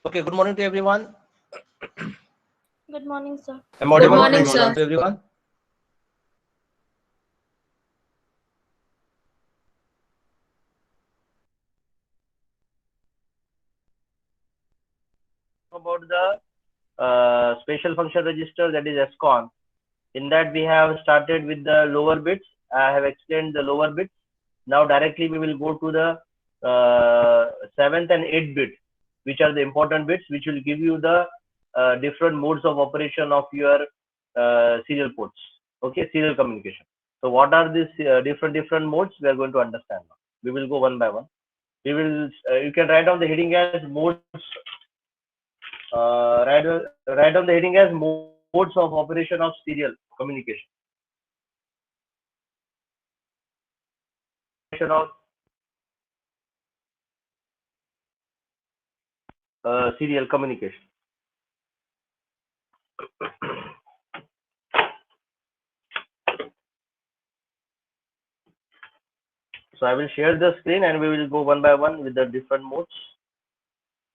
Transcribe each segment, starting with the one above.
Okay, good morning to everyone. Good morning, sir. I'm Good audible morning, sir. to everyone. About the special function register, that is SCON. In that we have started with the lower bits. I have explained the lower bits. Now directly we will go to the 7th and 8th bit, which are the important bits, which will give you the different modes of operation of your serial ports. Okay, serial communication. So what are these different modes? We are going to understand now. We will go one by one. We will. You can write down the heading as modes. Write down the heading as modes of operation of serial communication. Operation of serial communication. So I will share the screen and we will go one by one with the different modes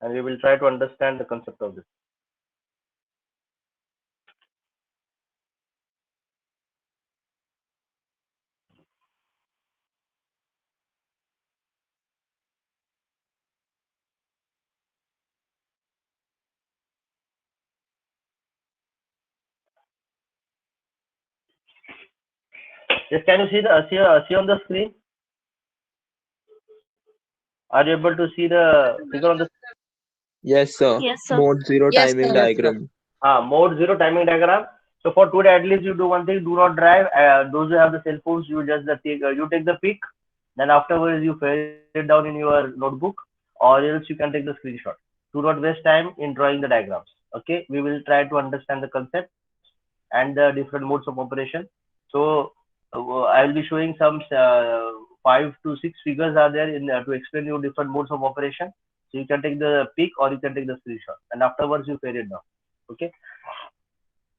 and we will try to understand the concept of this. Just can you see the see on the screen? Are you able to see the figure on the Yes, sir. Yes, sir. Mode 0 Yes, timing sir. yes, sir. diagram. Mode 0 timing diagram. So for today, at least you do one thing: do not drive. Those who have the cell phones, you just you take the pic. Then afterwards, you fill it down in your notebook, or else you can take the screenshot. Do not waste time in drawing the diagrams. Okay, we will try to understand the concepts and the different modes of operation. So I will be showing some 5 to 6 figures are there in to explain you different modes of operation. So you can take the pic or you can take the screenshot, and afterwards you fade it down. Okay.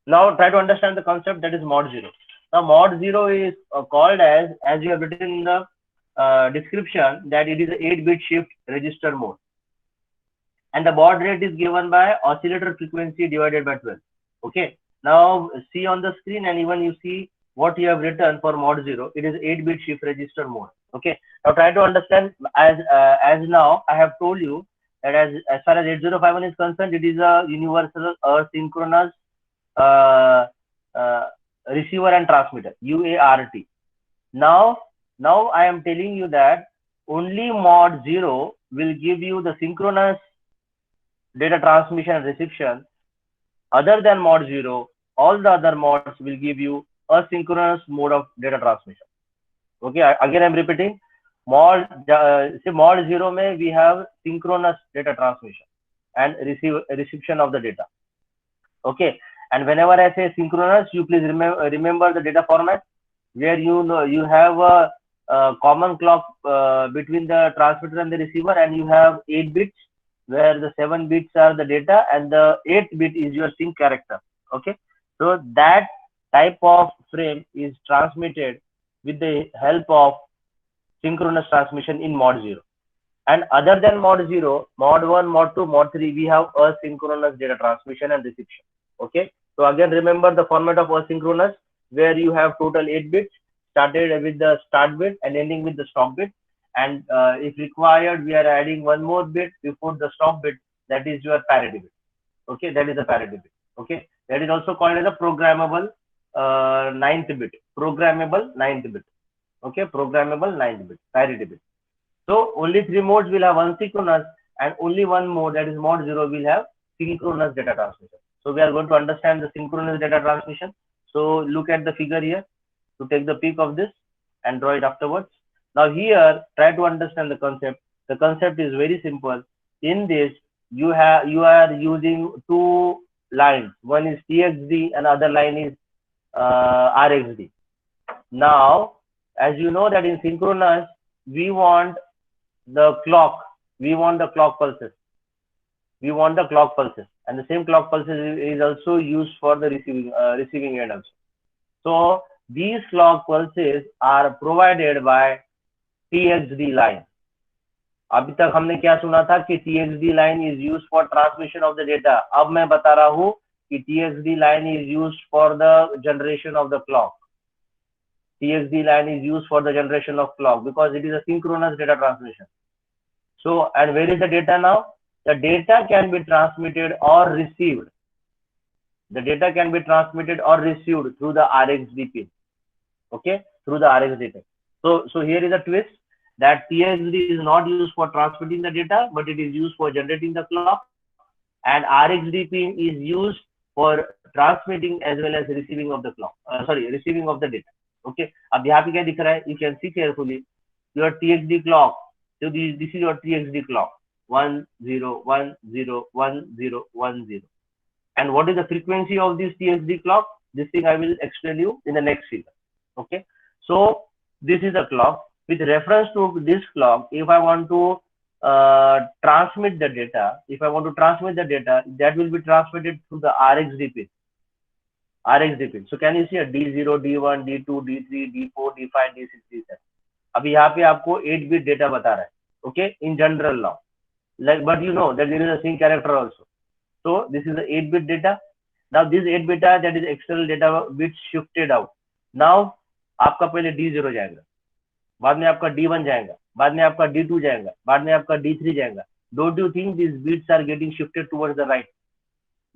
Now try to understand the concept that is mod 0. Now mod 0 is called as you have written in the description, that it is a 8-bit shift register mode, and the baud rate is given by oscillator frequency divided by 12. Okay. Now see on the screen, and even you see what you have written for mod 0. It is 8-bit shift register mode. Okay. Now try to understand, as now I have told you that as far as 8051 is concerned, it is a universal asynchronous uh, uh, receiver and transmitter, UART. Now, now I am telling you that only mod 0 will give you the synchronous data transmission and reception. Other than mod 0, all the other mods will give you asynchronous mode of data transmission. Okay, again I'm repeating, mod 0 may we have synchronous data transmission and reception of the data. Okay, and whenever I say synchronous, you please remember the data format, where you know you have a common clock between the transmitter and the receiver, and you have 8 bits, where the 7 bits are the data and the 8th bit is your sync character. Okay, so that type of frame is transmitted with the help of synchronous transmission in mod 0. And other than mod 0, mod 1, mod 2, mod 3, we have asynchronous data transmission and reception. Okay. So again, remember the format of asynchronous, where you have total 8 bits, started with the start bit and ending with the stop bit. And if required, we are adding one more bit before the stop bit, that is your parity bit. Okay, that is a parity bit. Okay, that is also called as a programmable ninth bit. Programmable ninth bit. Okay, programmable ninth bit, parity bit. So only 3 modes will have asynchronous, and only one mode, that is mod 0, will have synchronous data transmission. So we are going to understand the synchronous data transmission. So look at the figure here to take the peak of this and draw it afterwards. Now here, try to understand the concept. The concept is very simple. In this, you are using 2 lines. One is TXD and other line is RXD. Now, as you know that in synchronous, we want the clock, we want the clock pulses, and the same clock pulses is also used for the receiving end also. So these clock pulses are provided by TXD line. अभी तक हमने क्या सुना था कि TXD line is use for transmission of the data. अब मैं बता रहा हूँ कि TXD line is use for the generation of the clock. TXD line is used for the generation of clock because it is a synchronous data transmission. So, and where is the data now? The data can be transmitted or received. The data can be transmitted or received through the RxD pin. Okay, through the RxD pin. So here is a twist that TXD is not used for transmitting the data, but it is used for generating the clock, and RxD pin is used for transmitting as well as receiving of the clock. Receiving of the data. Okay, अब यहाँ पे क्या दिख रहा है? You can see carefully your TXD clock. So this is your TXD clock 1 0 1 0 1 0 1 0. And what is the frequency of this TXD clock? This thing I will explain you in the next figure. Okay, so this is the clock. With reference to this clock, if I want to transmit the data, that will be transmitted through the RxD pin. RxD pin. So can you see a D0, D1, D2, D3, D4, D5, D6, D7. अभी यहाँ पे आपको 8-bit data बता रहा है. Okay, in general now. Like, but you know that there is a sync character also. So this is the 8-bit data. Now this 8-bit data, that is external data bit shifted out. Now आपका पहले D0 जाएगा, बाद में आपका D1 जाएगा, बाद में आपका D2 जाएगा, बाद में आपका D3 जाएगा. Don't you think these bits are getting shifted towards the right?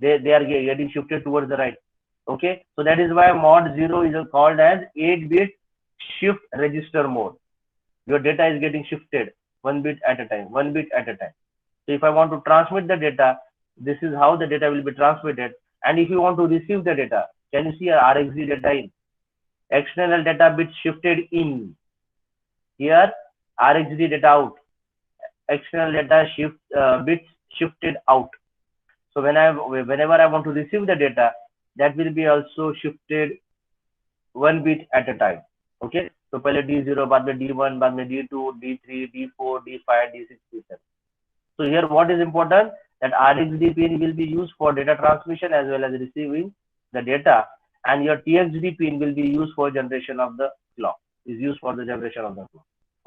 They are getting shifted towards the right. Okay, so that is why mod 0 is called as 8-bit shift register mode. Your data is getting shifted 1 bit at a time, 1 bit at a time. So if I want to transmit the data, this is how the data will be transmitted. And if you want to receive the data, can you see a RxD data in? External data bit shifted in. Here RxD data out. External data bits shifted out. So whenever I want to receive the data, that will be also shifted 1 bit at a time. Okay, so पहले D0, बाद में D1, बाद में D2, D3, D4, D5, D6, D7. So here what is important, that RxD pin will be used for data transmission as well as receiving the data, and your TXD pin will be used for generation of the clock.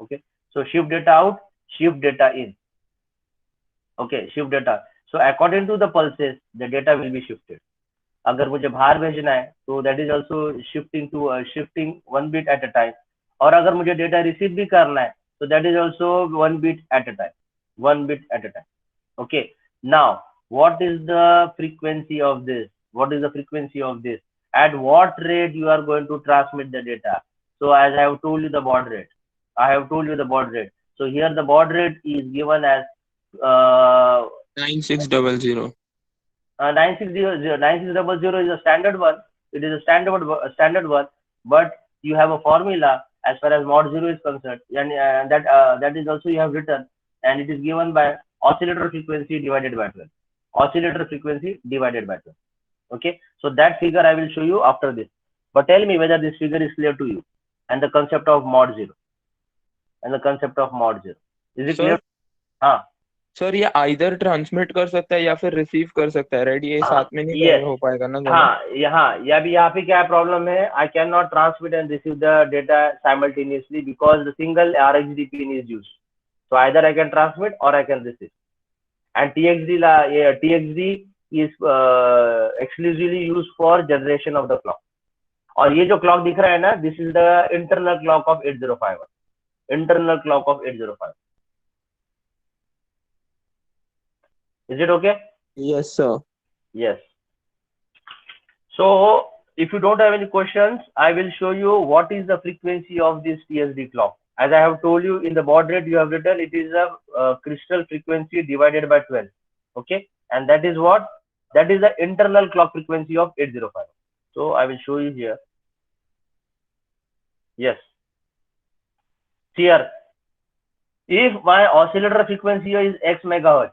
Okay, so shift data out, shift data in. Okay, shift data. So according to the pulses, the data will be shifted. अगर मुझे बाहर भेजना है तो that is also shifting 1 bit at a time. और अगर मुझे data receive भी करना है तो that is also 1 bit at a time. Okay, now what is the frequency of this? At what rate you are going to transmit the data? So as I have told you the baud rate. So here the baud rate is given as 9600. 9600 is a standard one. It is a standard one, but you have a formula as far as mod 0 is concerned, and that is also you have written, and it is given by oscillator frequency divided by 12. Okay, so that figure I will show you after this. But tell me whether this figure is clear to you, and the concept of mod 0. Is it clear? हाँ. Sir ये either transmit कर सकता है या फिर receive कर सकता है, राइट? ये साथ में नहीं हो पाएगा ना? हाँ, यहाँ पे क्या प्रॉब्लम है? I cannot transmit and receive the data simultaneously because the single RxD pin is used. So either I can transmit or I can receive. And TXD is exclusively used for generation of the clock. और ये जो clock दिख रहा है ना, this is the internal clock of 8051. Is it okay? Yes, sir. Yes. So if you don't have any questions, I will show you what is the frequency of this TXD clock. As I have told you, in the baud rate you have written, it is a crystal frequency divided by 12. Okay, and that is what? That is the internal clock frequency of 8051. So I will show you here. Yes. Here, if my oscillator frequency is X megahertz,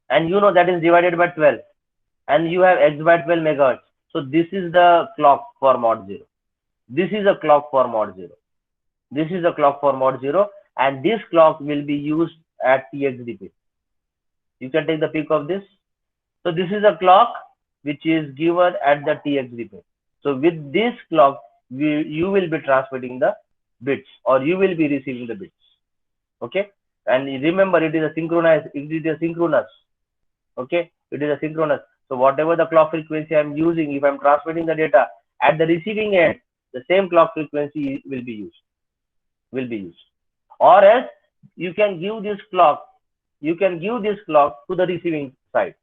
and you know that is divided by 12, and you have X by 12 megahertz. So this is the clock for mod 0. This is a clock for mod 0. And this clock will be used at TXD pin. You can take the pic of this. So this is a clock which is given at the TXD pin. So with this clock, you will be transmitting the bits, or you will be receiving the bits. Okay. And remember, it is a synchronous. It is a synchronous. Okay, it is a synchronous. So whatever the clock frequency I'm using, if I'm transmitting the data at the receiving end, the same clock frequency will be used. Will be used. Or else you can give this clock. You can give this clock to the receiving side,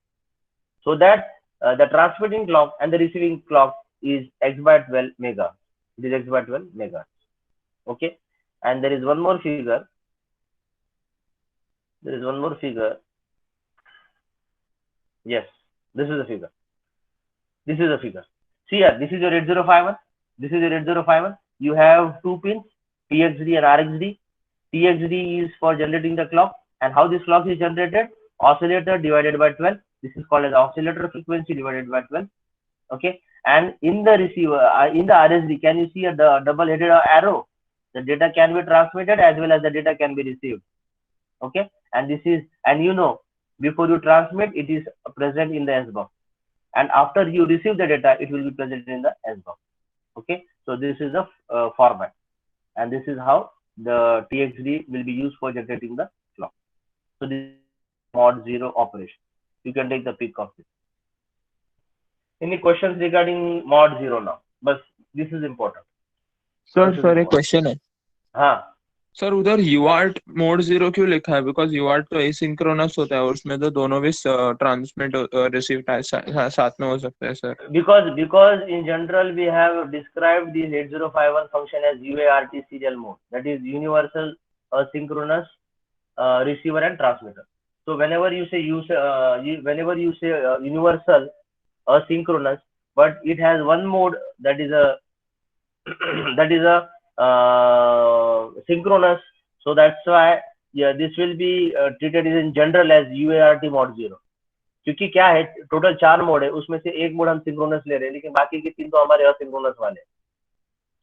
so that the transmitting clock and the receiving clock is x by 12 mega. It is x by 12 mega. Okay, and there is one more figure. There is one more figure. Yes, this is a figure. This is a figure. See here, this is your 8051. This is your 8051. You have two pins, TXD and RXD. TXD is for generating the clock, and how this clock is generated? Oscillator divided by 12. This is called as oscillator frequency divided by 12. Okay, and in the receiver, in the RSD, can you see a double-headed arrow? The data can be transmitted as well as the data can be received. Okay, and this is, and you know, before you transmit, it is present in the S box, and after you receive the data, it will be present in the S box. Okay, so this is the format, and this is how the TXD will be used for generating the clock. So this is mod 0 operation. You can take the pick of this. Any questions regarding mod 0 now? But this is important. Sir This is sir एक important. Question है हाँ, sir उधर UART mode 0 क्यों लिखा है? Because UART तो asynchronous होता है और उसमें तो दोनों भी ट्रांसमिट रिसीव साथ में हो सकता है sir. because in general we have described this 8051 function as UART serial mode, that is universal asynchronous receiver and transmitter. So whenever you say universal asynchronous, but it has one mode that is a that is a synchronous. So that's why, yeah, this will be treated in general as UART mod 0. क्योंकि क्या है, total 4 mode है, उसमें से एक mode हम synchronous ले रहे हैं, लेकिन बाकी के 3 तो हमारे असिंक्रोनस वाले हैं.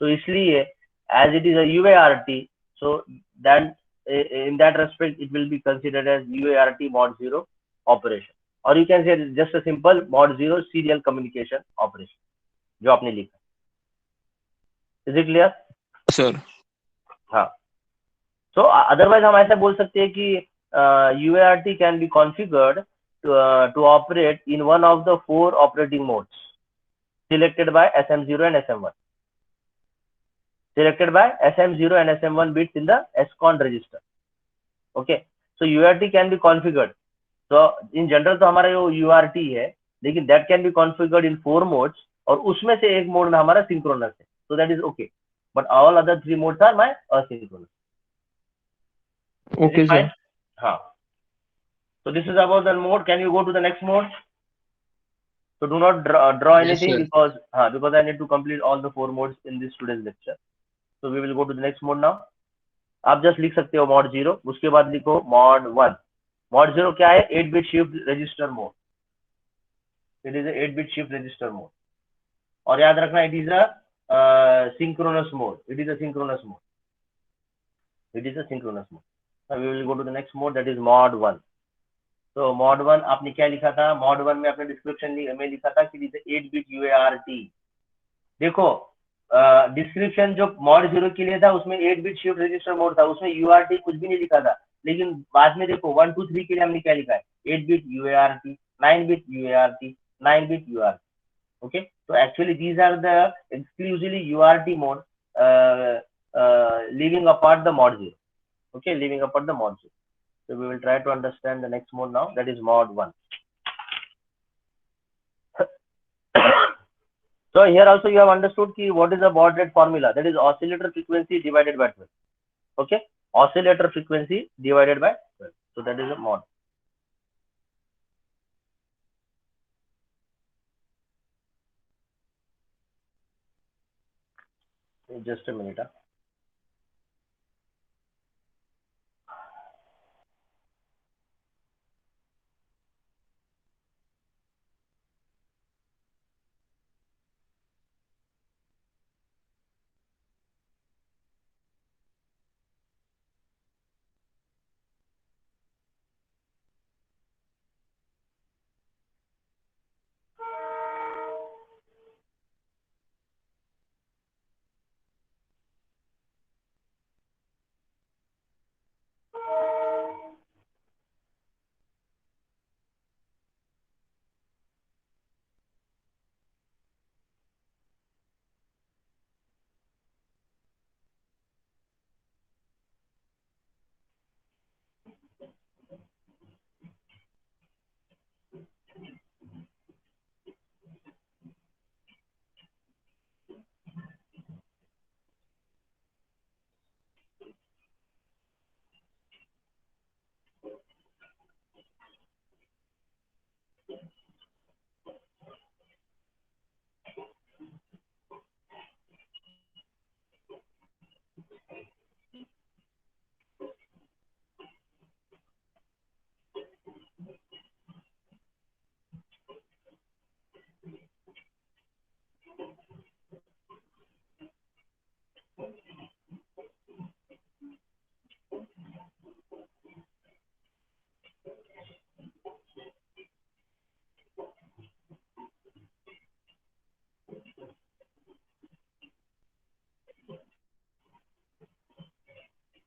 तो इसलिए as it is a UART, so that in that respect it will be considered as UART mod 0 operation, or you can say just a simple mod 0 serial communication operation जो आपने लिखा. Is it clear? सर हाँ. So otherwise हम ऐसा बोल सकते हैं कि UART can be configured to operate in one of the 4 operating modes selected by SM0 and SM1. Selected by SM0 and SM1 bits in the SCON register. Okay, so UART can be configured. So in general तो हमारा जो UART है, लेकिन that can be configured in 4 modes, और उसमें से एक mode में हमारा synchronous है. So that is okay. But all other 3 modes are my asynchronous. Okay sir. हाँ. So this is about the mode. Can you go to the next mode? So do not draw anything, sir. because I need to complete all the 4 modes in this today's lecture. So we will go to the next mode now. आप just लिख सकते हो mod 0, उसके बाद लिखो mod 1. mod 0 क्या है? 8-bit shift register mode. It is a 8-bit shift register mode. और याद रखना, it is a synchronous mode. It is a synchronous mode. It is a synchronous mode. Now we will go to the next mode, that is mod 1. तो mod 1 आपने क्या लिखा था? mod 1 में आपने डिस्क्रिप्शन में लिखा था कि 8-bit UART. देखो, डिस्क्रिप्शन जो mod 0 के लिए था उसमें 8-bit शिफ्ट रजिस्टर मोड था, उसमें UART कुछ भी नहीं लिखा था. लेकिन बाद में देखो 1 2 3 के लिए हमने क्या लिखा है? 8-bit UART, 9-bit UART, 9-bit UART. Okay, so actually these are the exclusively UART mode, leaving apart the mod 0. Okay, leaving apart the mod 0. So we will try to understand the next mode now, that is mod 1. So here also you have understood ki what is the baud rate formula, that is oscillator frequency divided by 12. Okay, oscillator frequency divided by 12. So that is a mod. Just a minute.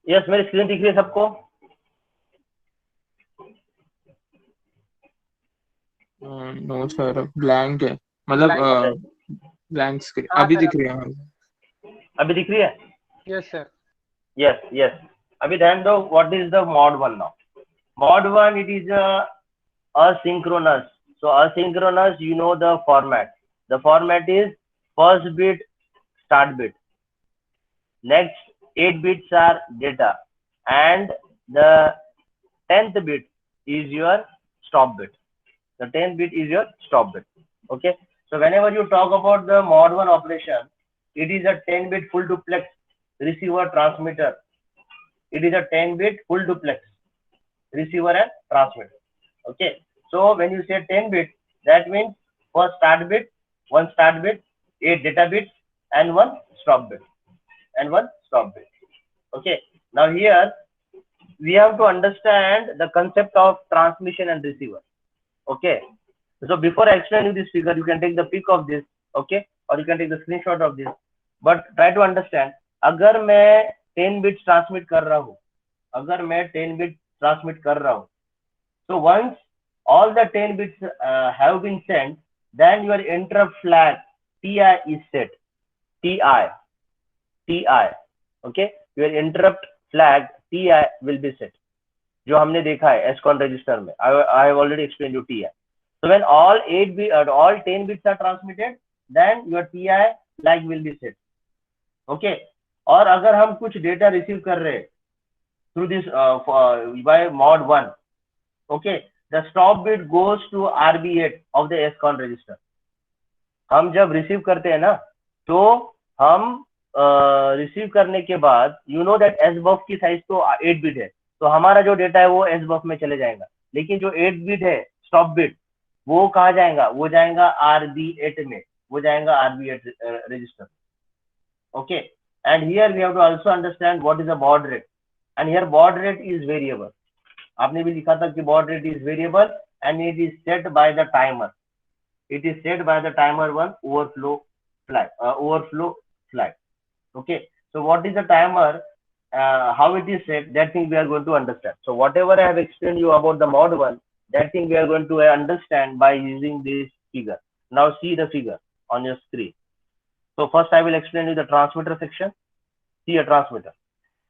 Yes, मेरी screen दिख रही है सबको? No sir, blank है, मतलब blank screen. अभी दिख रही है? अभी दिख रही है? Yes sir. Yes yes. अभी ध्यान दो, what is the mod 1 now? Mod 1, it is asynchronous. So asynchronous, you know the format. The format is first bit start bit, next 8 bits are data, and the 10th bit is your stop bit. The 10th bit is your stop bit. Okay, so whenever you talk about the mod 1 operation, it is a 10 bit full duplex receiver transmitter. It is a 10 bit full duplex receiver and transmitter. Okay, so when you say 10 bit, that means first start bit, one start bit, 8 data bits, and one stop bit, and one stop bit. Okay, now here we have to understand the concept of transmission and receiver. Okay, so before I explain you this figure, you can take the pic of this, okay, or you can take the screenshot of this, but try to understand. अगर मैं 10 bits transmit कर रहा हूँ, अगर मैं 10 bits transmit कर रहा हूँ, so once all the 10 bits have been sent, then your interrupt flag TI is set. TI, okay, your interrupt flag TI will be set. जो हमने देखा है SCON register में, I have already explained you TI. So when all 10 bits are transmitted, then your TI flag will be set. Okay, और अगर हम कुछ data receive कर रहे हैं through this by mod 1, okay, the stop bit goes to RB8 of the SCON register. हम जब receive करते हैं ना, तो हम रिसीव करने के बाद यू नो दैट SBUF की साइज तो 8 बिट है, तो हमारा जो डेटा है वो SBUF में चले जाएगा, लेकिन जो 8 बिट है स्टॉप बिट, वो कहाँ जाएगा? वो जाएगा RB8 में, वो जाएगा RB8 register. Okay, and here we have to also understand what is the baud rate, and here baud rate is variable. आपने भी लिखा था कि baud rate is variable and it is set by the timer. It is set by the timer 1 overflow flag. Okay, so what is the timer? How it is set? That thing we are going to understand. So whatever I have explained you about the mod 1, that thing we are going to understand by using this figure. Now see the figure on your screen. So first I will explain you the transmitter section. See a transmitter.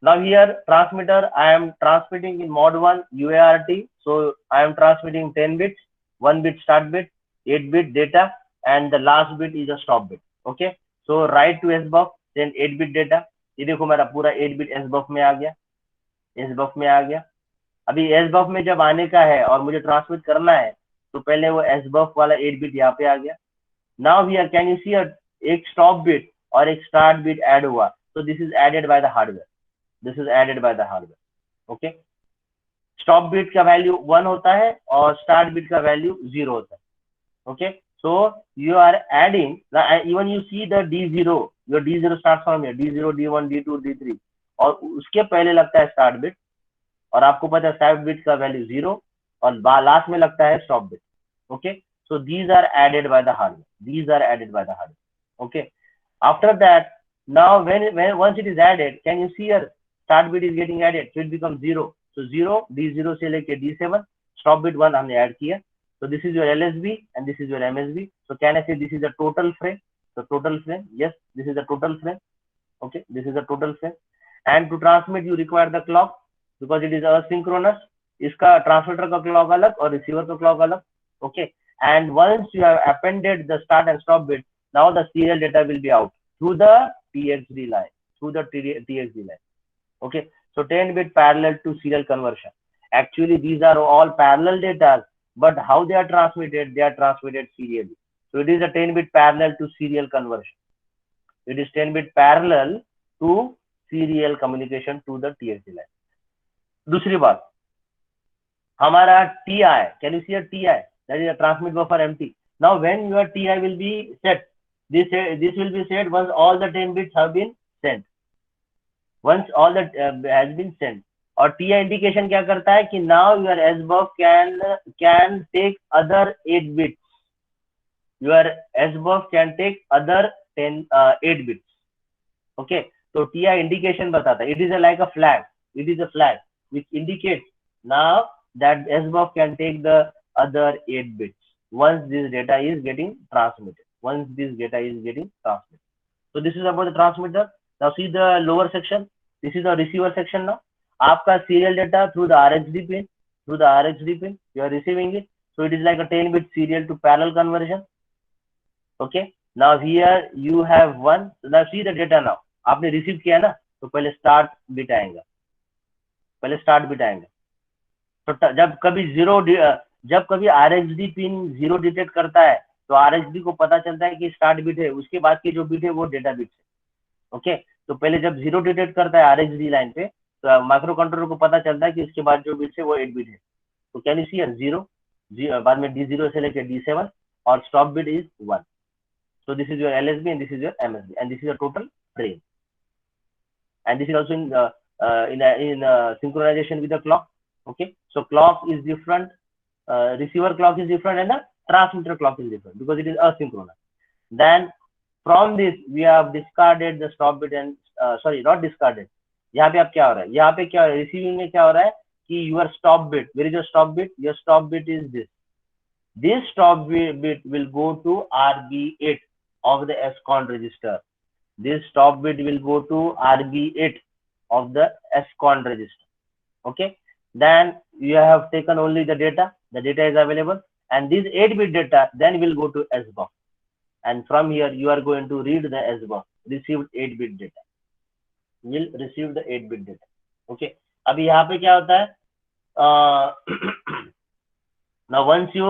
Now here transmitter, I am transmitting in mod 1 UART. So I am transmitting 10 bits, 1 bit start bit, 8 bit data, and the last bit is a stop bit. Okay, so write to SBUF, then 8 bit data. ये देखो मेरा पूरा 8 bit SBUF में आ गया, SBUF में आ गया. अभी SBUF में जब आने का है और मुझे ट्रांसमिट करना है, तो पहले वो SBUF वाला 8 bit यहाँ पे आ गया. Now here can you see एक stop bit और एक start bit add हुआ. So this is added by the hardware. This is added by the hardware. Okay, stop bit का वैल्यू 1 होता है और start bit का वैल्यू 0 होता है. Okay, so you are adding, even you see the D0, your D0 starts from here, D0, D1, D2, D3, और उसके पहले लगता है start bit, और आपको पता है start bit का वैल्यू 0 और लास्ट में लगता है stop bit. Okay, so these are added by the hardware. These are added by the hardware. Okay, after that, now when once it is added, can you see here start bit is getting added, so it becomes 0. So 0, D0 से लेके D7, stop bit 1 हमने add किया. So this is your LSB and this is your MSB. So can I say this is the total frame? So total frame, yes, this is the total frame. Okay, this is the total frame. And to transmit you require the clock because it is asynchronous. इसका transmitter का clock अलग और receiver का clock अलग. Okay, and once you have appended the start and stop bit, now the serial data will be out through the TXD line. TXD line. Okay, so 10 bit parallel to serial conversion. Actually, these are all parallel data, but how they are transmitted? They are transmitted serially. So it is a 10 bit parallel to serial conversion. It is 10 bit parallel to serial communication to the TXD line. दूसरी बात, हमारा TI, can you see a TI? That is a transmit buffer empty. Now when your TI will be set, this will be set once all the 10 bits have been sent. Once all that has been sent. और TI indication क्या करता है कि now your SBUF can take other 8 bits. Your SBUF can take other 8 bits. Okay, so TI indication बताता है. It is like a flag. It is a flag which indicates now that SBUF can take the other 8 bits once this data is getting transmitted. Once this data is getting transmitted. So this is about the transmitter. Now see the lower section. This is the receiver section now. आपका serial data through the RxD pin. Through the RxD pin, you are receiving it. So it is like a 10-bit serial to parallel conversion. Okay. Now here you have one. So now see the data now. आपने receive किया ना, तो पहले start bit आएगा. पहले start bit आएगा. तो जब कभी RxD पिन 0 डिटेक्ट करता है, तो RxD को पता चलता है कि स्टार्ट बिट है. उसके बाद की जो बिट है वो डेटा बिट है. ओके. तो पहले जब 0 डिटेक्ट करता है RxD लाइन पे, तो माइक्रो कंट्रोलर को पता चलता है कि इसके बाद जो बिट है वो 8 बिट है. तो कैन यू सी 0 बाद में D0 से लेकर D7 और stop bit is 1. So this is your LSB and this is your MSB and this is your total train. And this is also in synchronization with the clock. Okay. So clock is different, receiver clock is different, and the transmitter clock is different because it is asynchronous. Then from this we have discarded the stop bit and sorry, not discarded. यहाँ पे अब क्या हो रहा है? यहाँ पे क्या हो रहा है? Receiving में क्या हो रहा है कि your stop bit, where is your stop bit? Your stop bit is this. This stop bit will go to RB8 of the SCON register. This stop bit will go to RB8 of the SCON register. Okay. Then you have taken only the data. The data is available, and this 8-bit data then will go to SBUF. And from here you are going to read the SBUF. Received 8-bit data. Will receive the 8-bit data. Okay. अभी यहाँ पे क्या होता है? Now once you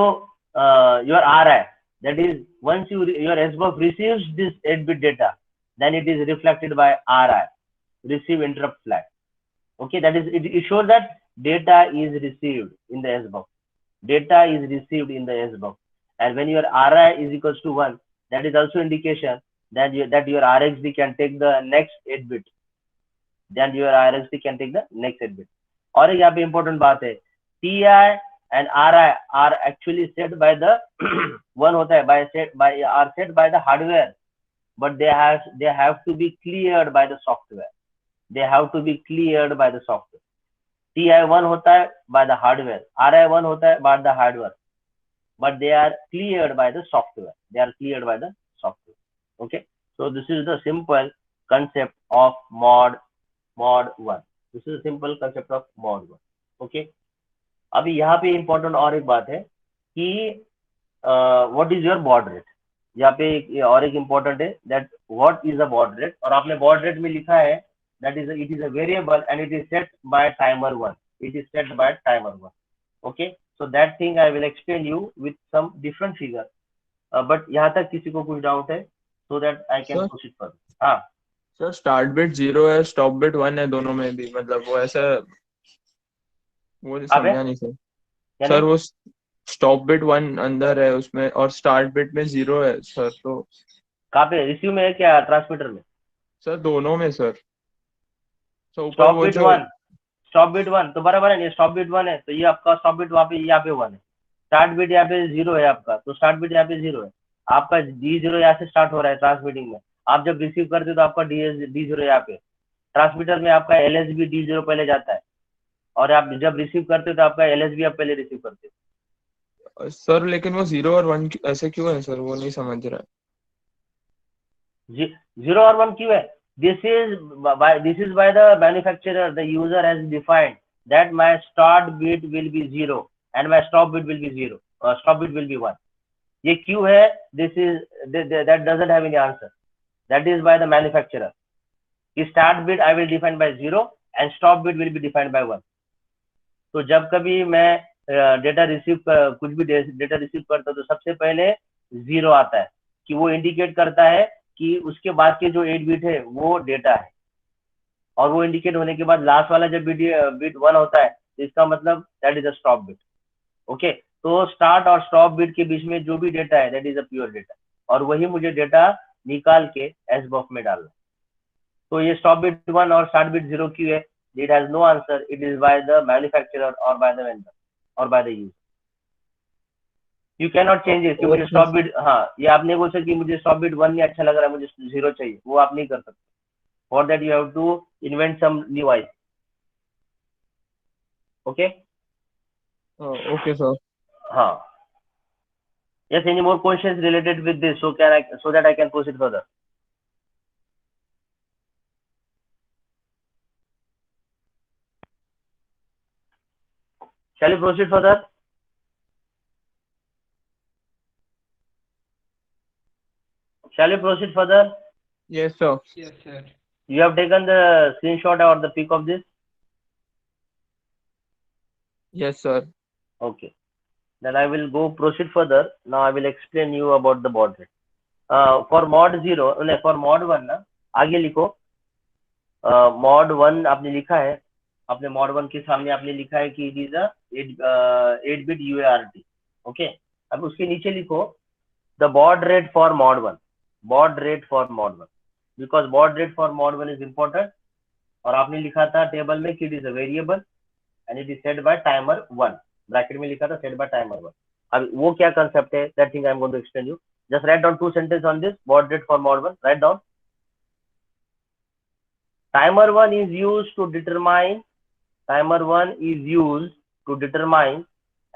your RI, that is once your SBUF receives this 8-bit data, then it is reflected by RI, receive interrupt flag. Okay, that is it shows that data is received in the SBUF. Data is received in the SBUF, and when your RI is equals to 1, that is also indication that your RxD can take the next 8-bit. Then your RxD can take the next 8-bit. और एक यहाँ पे important बात है, TI and RI are actually set by the one होता है are set by the hardware, but they have to be cleared by the software. They have to be cleared by the software. TI1 होता है by the hardware, RI1 होता है by the hardware, but they are cleared by the software. They are cleared by the software. Okay, so this is the simple concept of mod 1. This is a simple concept of mod 1. Okay. अभी यहाँ पे important और एक बात है कि what is your baud rate. यहाँ पे और एक इम्पोर्टेंट है that what is a baud rate, और आपने बॉड रेट में लिखा है that is it is a variable and it is set by timer 1. It is set by timer 1. Okay. So that thing I will explain you with some different figure, but यहाँ तक किसी को कुछ doubt है so that I can proceed further. हाँ sir, start bit 0 है, stop bit 1 है, दोनों में भी मतलब वो ऐसा वो समझा नहीं सर. सर वो स्टॉप बिट 1 अंदर है उसमें और स्टार्ट बिट में 0 है सर. तो कहाँ पे? रिसीव में है क्या ट्रांसमीटर में? सर दोनों में सर. तो ऊपर स्टॉप वो बिट जो 1, स्टॉप बिट 1 तो बराबर है. ये स्टॉप बिट 1 है तो ये आपका स्टॉप बिट वहाँ पे 1 है. स्टार्ट बिट यहाँ पे 0 है आपका, तो स्टार्ट बिट यहाँ पे 0 है. आपका D0 यहाँ से स्टार्ट हो रहा है ट्रांसमिटिंग में. आप जब रिसीव करते हो तो आपका D0 यहाँ पे. ट्रांसमीटर में आपका LSB D0 पहले जाता है, और आप जब रिसीव करते हो तो आपका LSB आप पहले रिसीव करते हो. सर लेकिन वो 0 और 1 ऐसे क्यों है सर? वो नहीं समझ रहा. 0 और 1 क्यों है? This is by the manufacturer. The user has defined that my start bit will be 0 and my stop bit will be 0. Stop bit will be 1. ये क्यों है? That doesn't have any answer. That is by the manufacturer. Start bit I will define by 0 and stop bit will be defined by 1. तो जब कभी मैं data receive कुछ भी data receive करता हूँ तो सबसे पहले 0 आता है कि वो इंडिकेट करता है कि उसके बाद के जो 8 बिट है वो डेटा है, और वो इंडिकेट होने के बाद लास्ट वाला जब बिट 1 होता है तो इसका मतलब that is a stop bit. Okay. तो स्टार्ट और स्टॉप बिट के बीच में जो भी डेटा है that is a pure data, और वही मुझे डेटा निकाल के SBUF में डालना. तो ये स्टॉप बिट 1 और स्टार्ट बिट 0 क्यों है? It has no answer. It is by the manufacturer or by the vendor or by the user. You cannot change it. कि मुझे स्टॉप बिट, हाँ ये आपने बोल सकते कि मुझे स्टॉप बिट 1 नहीं अच्छा लग रहा है, मुझे 0 चाहिए, वो आप नहीं कर सकते. For that you have to invent some new IC. Okay. Okay, sir. Yes. Any more questions related with this? So that I can proceed further. Shall we proceed further? Shall we proceed further? Yes, sir. Yes, sir. You have taken the screenshot or the pic of this? Yes, sir. Okay. Then I will go proceed further. Now I will explain you about the baud rate. For mod 0, नहीं for mod 1 ना आगे लिखो. mod 1 आपने लिखा है. आपने mod 1 के सामने आपने लिखा है कि it is a 8-bit UART. Okay. अब उसके नीचे लिखो the baud rate for mod 1. Baud rate for mod 1. Because baud rate for mod 1 is important. और आपने लिखा था टेबल में कि it is a variable and it is set by timer 1. Bracket में लिखा था set by timer 1. अब वो क्या कंसेप्ट है? That thing I am going to explain you. Just write down 2 sentences on this baud rate for mod 1. Write down. Timer 1 is used to determine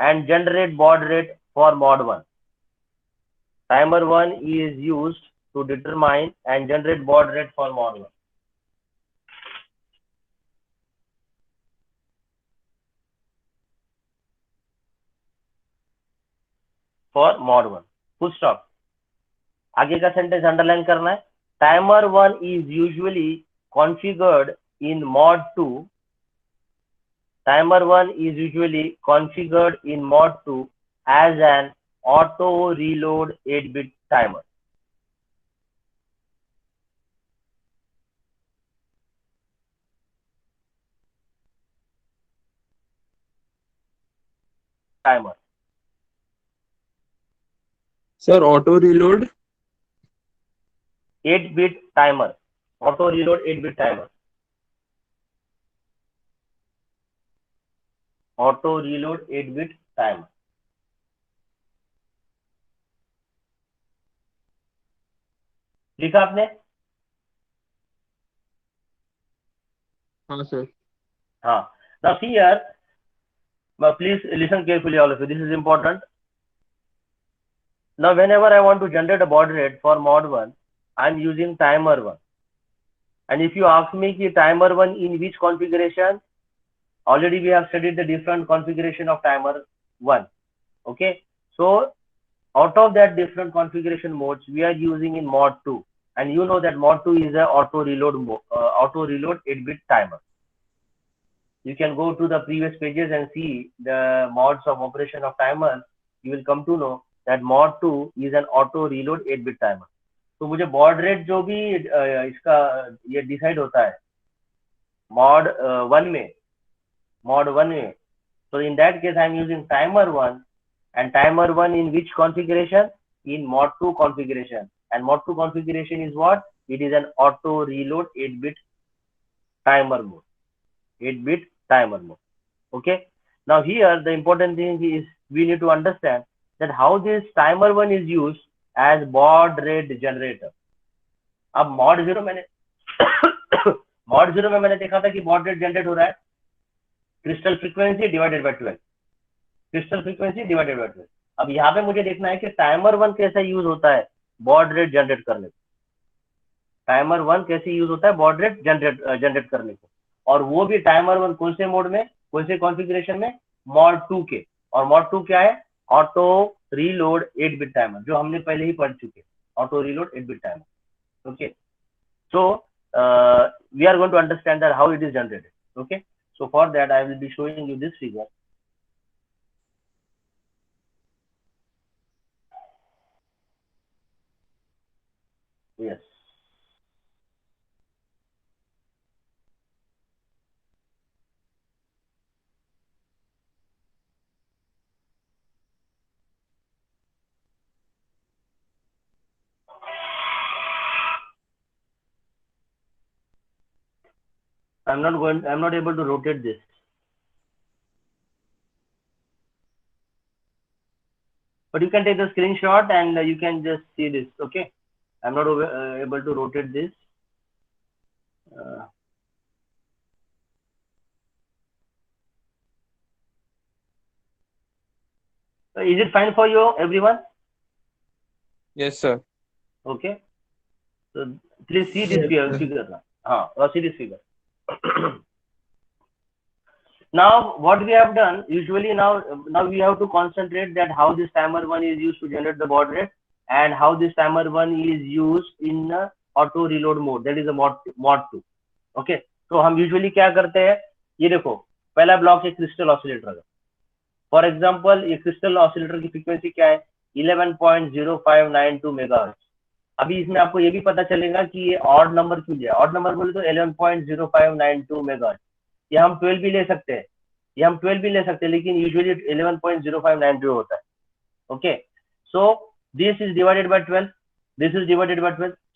and generate baud rate for mod 1. Timer 1 is used to determine and generate baud rate for mod 1. For mod 1. Full stop. आगे का sentence underline करना है. Timer 1 is usually configured in mod 2. Timer 1 is usually configured in mod 2 as an auto reload 8-bit timer. Timer. Sir, auto reload. 8-bit timer. Auto reload 8-bit timer. Auto reload 8-bit timer. लिखा आपने? हाँ, sir. हाँ. Now see here. Please listen carefully, all of you. This is important. Now, whenever I want to generate a baud rate for mod 1, I'm using timer 1. And if you ask me ki timer 1 in which configuration, already we have studied the different configuration of timer 1. Okay. So out of that different configuration modes, we are using in mod 2. And you know that mod 2 is a auto reload 8-bit timer. You can go to the previous pages and see the modes of operation of timer. You will come to know that mod 2 is an auto reload 8-bit timer. तो मुझे baud rate जो भी इसका ये decide होता है mod 1 में, so in that case I am using timer 1, and timer 1 in which configuration? In mod 2 configuration. And mod 2 configuration is what? It is an auto reload 8-bit timer mode. 8-bit timer mode. Okay. Now here the important thing is we need to understand that how this timer 1 is used as baud rate generator. अब mod 0 मैंने mod 0 में मैंने देखा था कि baud rate generate हो रहा है crystal frequency divided by 12. Crystal frequency divided by 12. अब यहाँ पे मुझे देखना है कि timer 1 कैसा यूज होता है baud rate जनरेट करने को. टाइमर 1 कैसे यूज होता है baud rate जनरेट करने को, और वो भी टाइमर 1 कौन से मोड में, कौन से कॉन्फ़िगरेशन में? mod 2 के. और mod 2 क्या है? ऑटो रीलोड 8-bit टाइमर, जो हमने पहले ही पढ़ चुके. Auto reload 8-bit timer. Okay. So we are going to understand that how it is generated. Okay. So for that I will be showing you this figure. Yes. I'm not able to rotate this. But you can take the screenshot and you can just see this. Okay. I'm not able to rotate this. Is it fine for you, everyone? Yes, sir. Okay. So please see this Yes, figure now. See this figure. Now, what we have done, usually now we have to concentrate that how this timer 1 is used to generate the baud rate and how this timer 1 is used in auto reload mode. That is a mod 2. Okay. तो हम usually क्या करते हैं, ये देखो पहला block है crystal oscillator का. फॉर एग्जांपल ये क्रिस्टल ऑसिलेटर की फ्रीक्वेंसी क्या है, 11.0592 मेगाहर्ट्ज. अभी इसमें आपको ये भी पता चलेगा कि ये ऑड नंबर क्यों लिया. ऑड नंबर बोले तो 11.0592 मेगाहर्ट्ज. ये हम 12 भी ले सकते हैं, लेकिन यूजुअली 11.0592 होता है. Okay, so this is divided by 12.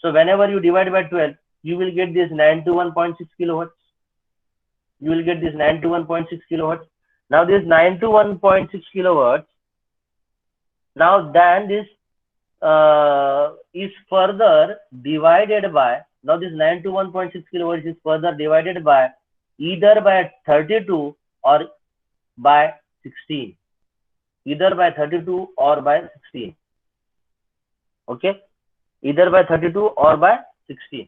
So whenever you divide by 12, you will get this 921.6 kilohertz. Now this 921.6 kilohertz, now then this is further divided by, now this 921.6 kilohertz is further divided by either by 32 or by 16. Okay, either by 32 or by 16.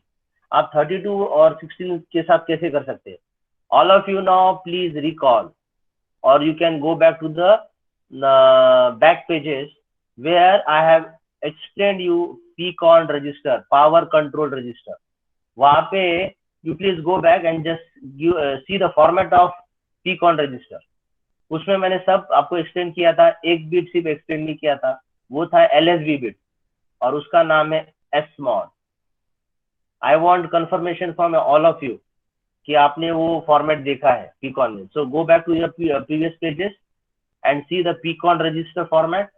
आप 32 और 16 के साथ कैसे कर सकते हैं? All of you now please recall, or you can go back to the back pages where I have explained you PCON register, power control register. वहाँ पे you please go back and just see the format of PCON register. उसमें मैंने सब आपको explain किया था, एक bit सिर्फ एक्सप्लेन नहीं किया था, वो था LSB बिट और उसका नाम है SMOD. I want confirmation from all of you कि आपने वो फॉर्मेट देखा है PCON में. So go back to your previous pages and see the PCON register format.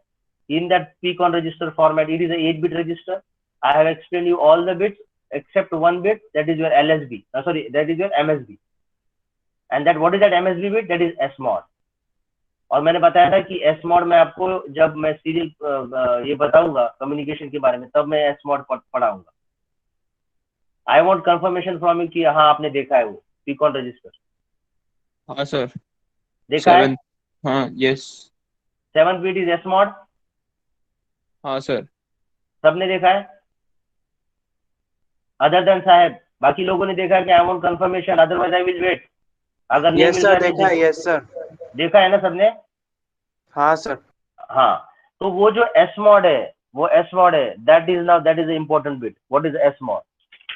In that PCON register format, it is a 8-bit register. I have explained you all the bits except one bit, that is your LSB. That is your MSB. And that what is that MSB bit? That is SMOD. और मैंने बताया था कि SMOD में आपको जब मैं serial ये बताऊंगा कम्युनिकेशन के बारे में, तब मैं SMOD पढ़ाऊंगा. आई वांट कंफर्मेशन फ्रॉम यू कि हाँ आपने देखा है वो PCON रजिस्टर. हाँ सर, देखा है? हाँ, yes. 7th bit is SMOD. हाँ सर, सबने देखा है अदर देन साहब? बाकी लोगों ने देखा है कि I want confirmation, otherwise I will wait. अगर नहीं मिल रहा देखा है. यस सर, देखा है ना सबने? हाँ सर. हाँ, तो वो जो SMOD है, वो SMOD है. That is the important bit. What is SMOD?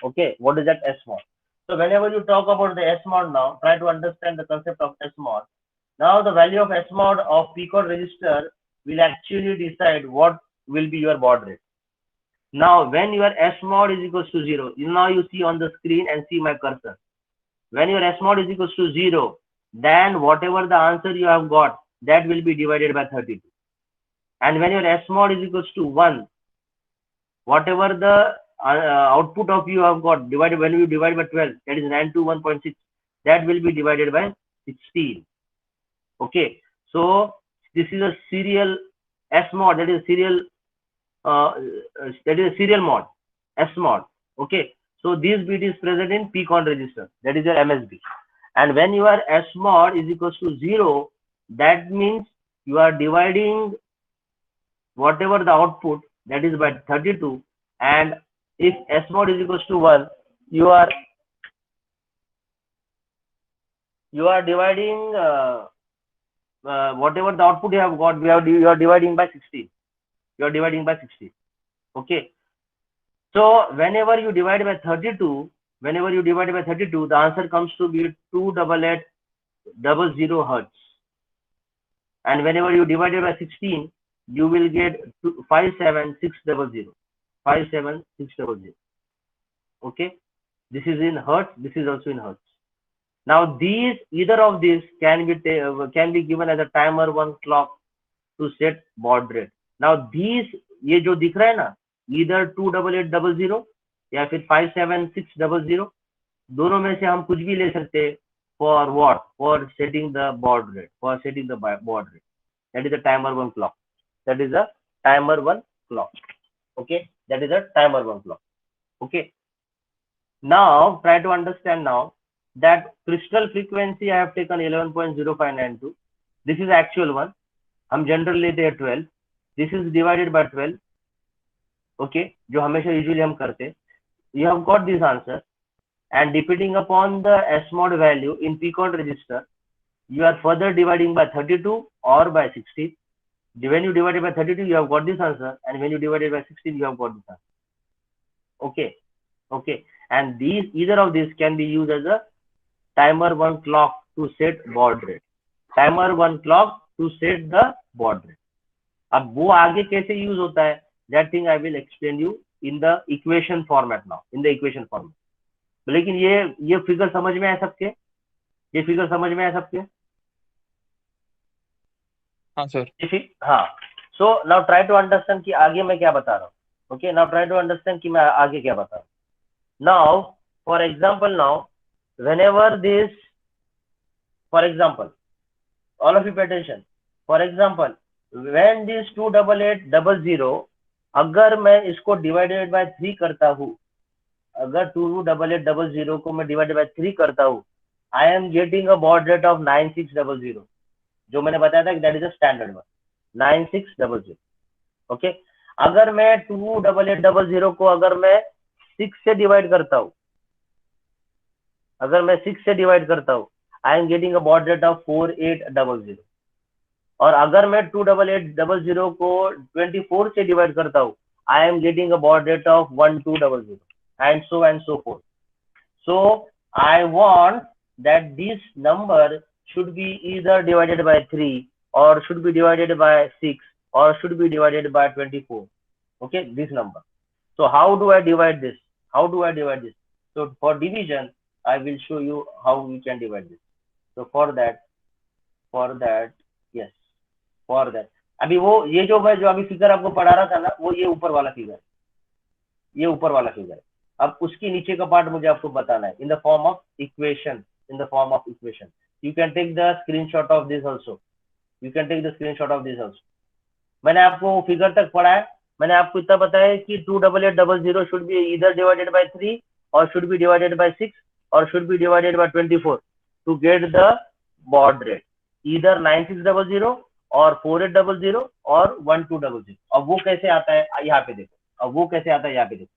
Okay, what is that SMOD? So whenever you talk about the SMOD now, try to understand the concept of SMOD. Now the value of SMOD of PCON register will actually decide what will be your baud rate. Now when your SMOD is equals to 0, now you see on the screen and see my cursor. When your SMOD is equals to 0, then whatever the answer you have got, that will be divided by 32. And when your SMOD is equals to 1, whatever the output of you have got divided, when you divide by 12, that is 921.6, that will be divided by 16. Okay, so this is a serial SMOD, that is a serial mod, SMOD. Okay, so this bit is present in PCON register, that is your MSB. And when your SMOD is equals to 0, that means you are dividing whatever the output, that is by 32. And if SMOD is equals to 1, you are dividing whatever the output you have got, you are dividing by 16. Okay, so whenever you divide by 32, the answer comes to be 28800 hertz. And whenever you divide it by 16, you will get 57600. Okay, this is in hertz, this is also in hertz. Now either of these can be given as a timer 1 clock to set baud rate. Now these, ये जो दिख रहा है ना, either 28800 या फिर 57600, दोनों में से हम कुछ भी ले सकते हैं. For what? For setting the baud rate. That is a timer 1 clock. Okay, that is a timer 1 clock. Okay, now try to understand now that crystal frequency I have taken 11.0592. This is actual one. हम general लेते हैं 12, this is divided by 12, okay, जो हमेशा usually हम करते. You have got this answer, and depending upon the SMOD value in P-count register, you are further dividing by 32 or by 16. When you divide it by 32, you have got this answer, and when you divide it by 16, you have got this answer. Okay, okay, and these, either of these can be used as a timer 1 clock to set baud rate. Timer 1 clock to set the baud rate. अब वो आगे कैसे use होता है, that thing I will explain you in the equation format now, in the equation format. लेकिन ये figure समझ में आया सबके, ये फिगर समझ में आया सबके? हाँ सर. हाँ. So now try to understand कि आगे मैं क्या बता रहा हूँ. Okay, now try to understand कि मैं आगे क्या बता रहा हूँ. Now, for example, now whenever this, for example, all of you pay attention. For example, when this 28800, अगर मैं इसको डिवाइडेड बाय 3 करता हूँ, अगर 28800 को मैं डिवाइडेड बाय 3 करता हूँ, I am getting a baud rate of 9600, जो मैंने बताया था कि that is a standard one, 9600. ओके, अगर मैं 28800 को अगर मैं 6 से डिवाइड करता हूँ, अगर मैं 6 से डिवाइड करता हूँ, I am getting a baud rate of 4800. और अगर मैं 28800 को 24 से डिवाइड करता हूँ, I am getting a baud rate of 1200, and so forth. So I want that this number should be either divided by 3 or should be divided by 6 or should be divided by 24. Okay, this number. So how do I divide this? How do I divide this? So for division, I will show you how we can divide this. So for that, yes, for that. अभी वो ये जो मैं जो अभी figure आपको पढ़ा रहा था ना, वो ये ऊपर वाला फिगर, ये ऊपर वाला फिगर है. अब उसके नीचे का पार्ट मुझे आपको बताना है in the form of equation, in the form of equation. You can take the screenshot of this also, you can take the screenshot of this also. मैंने आपको फिगर तक पढ़ा है, मैंने आपको इतना बताया कि 28800 should be either divided by 3 और शुड बी डिवाइडेड बाय 6 और should be divided by 24 to get the baud rate, either 9600 और 4800 और 1200. अब वो कैसे आता है यहाँ पे देखो, अब वो कैसे आता है यहाँ पे देखो.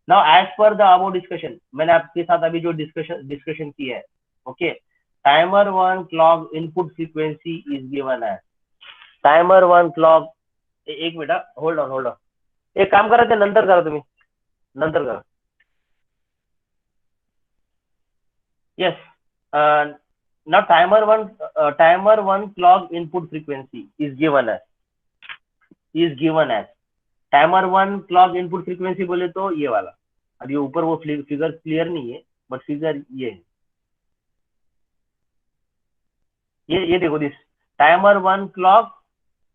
Now as per the above discussion, मैंने आपके साथ अभी जो डिस्कशन की है, okay, timer 1 clock input frequency is given है. टाइमर 1 क्लॉक, एक मिनट, होल्ड ऑन, एक काम करा ते नंतर करा, तुम्ही नंतर करा. yes, now timer 1 clock input frequency is given as timer 1 clock input frequency बोले तो ये वाला. अब ये ऊपर वो फिगर क्लियर नहीं है, बट फिगर ये है, ये देखो, this timer 1 clock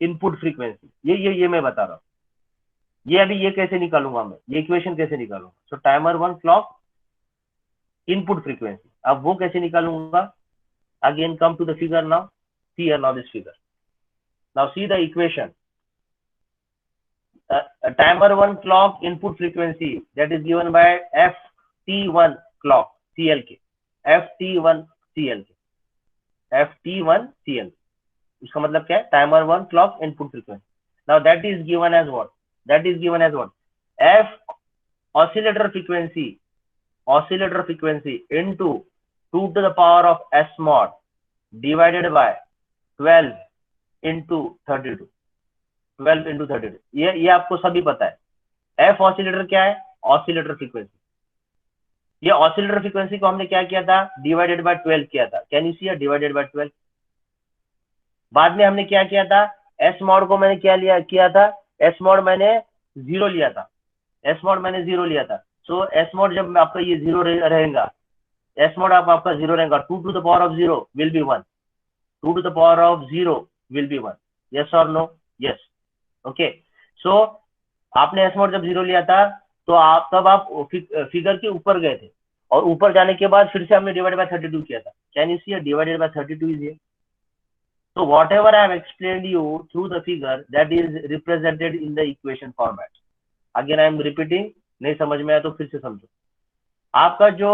input frequency, ये मैं बता रहा हूँ. ये अभी ये कैसे निकालूंगा मैं, ये इक्वेशन कैसे निकालूंगा. So timer 1 clock input frequency, अब वो कैसे निकालूंगा. Again come to the figure now, see now this figure, now see the equation. Timer 1 clock input frequency that is given by FT1 clock CLK, FT1 CLK. उसका मतलब क्या है, timer 1 clock input frequency. Now that is given as what? F oscillator frequency into 2 to the power of S mod divided by 12 into 32. 12 into 32. ये आपको सभी पता है. F oscillator क्या है, ऑसिलेटर फ्रीक्वेंसी. ये ऑसिलेटर फ्रीक्वेंसी को हमने क्या किया था, डिवाइडेड बाय 12 किया था. Can you see, divided by 12. बाद में हमने क्या किया था, एस मॉड को मैंने क्या किया था, एस मॉड मैंने 0 लिया था. सो एस मॉड जब आपका ये 0 रहेगा, एस मॉड आपका 0 रहेगा, 2 to the power of 0 will be 1. 2 to the power of 0 will be 1. yes or no? yes. Okay, so आपने एस मॉड जब 0 लिया था, तो आप फिगर के ऊपर गए थे, और ऊपर जाने के बाद फिर से हमने डिवाइड बाय 32 किया था. Can you see, divided by 32 is here. So whatever I have explained you through the figure, that is represented in the equation format. Again I am repeating, नहीं समझ में आया तो फिर से समझो. आपका जो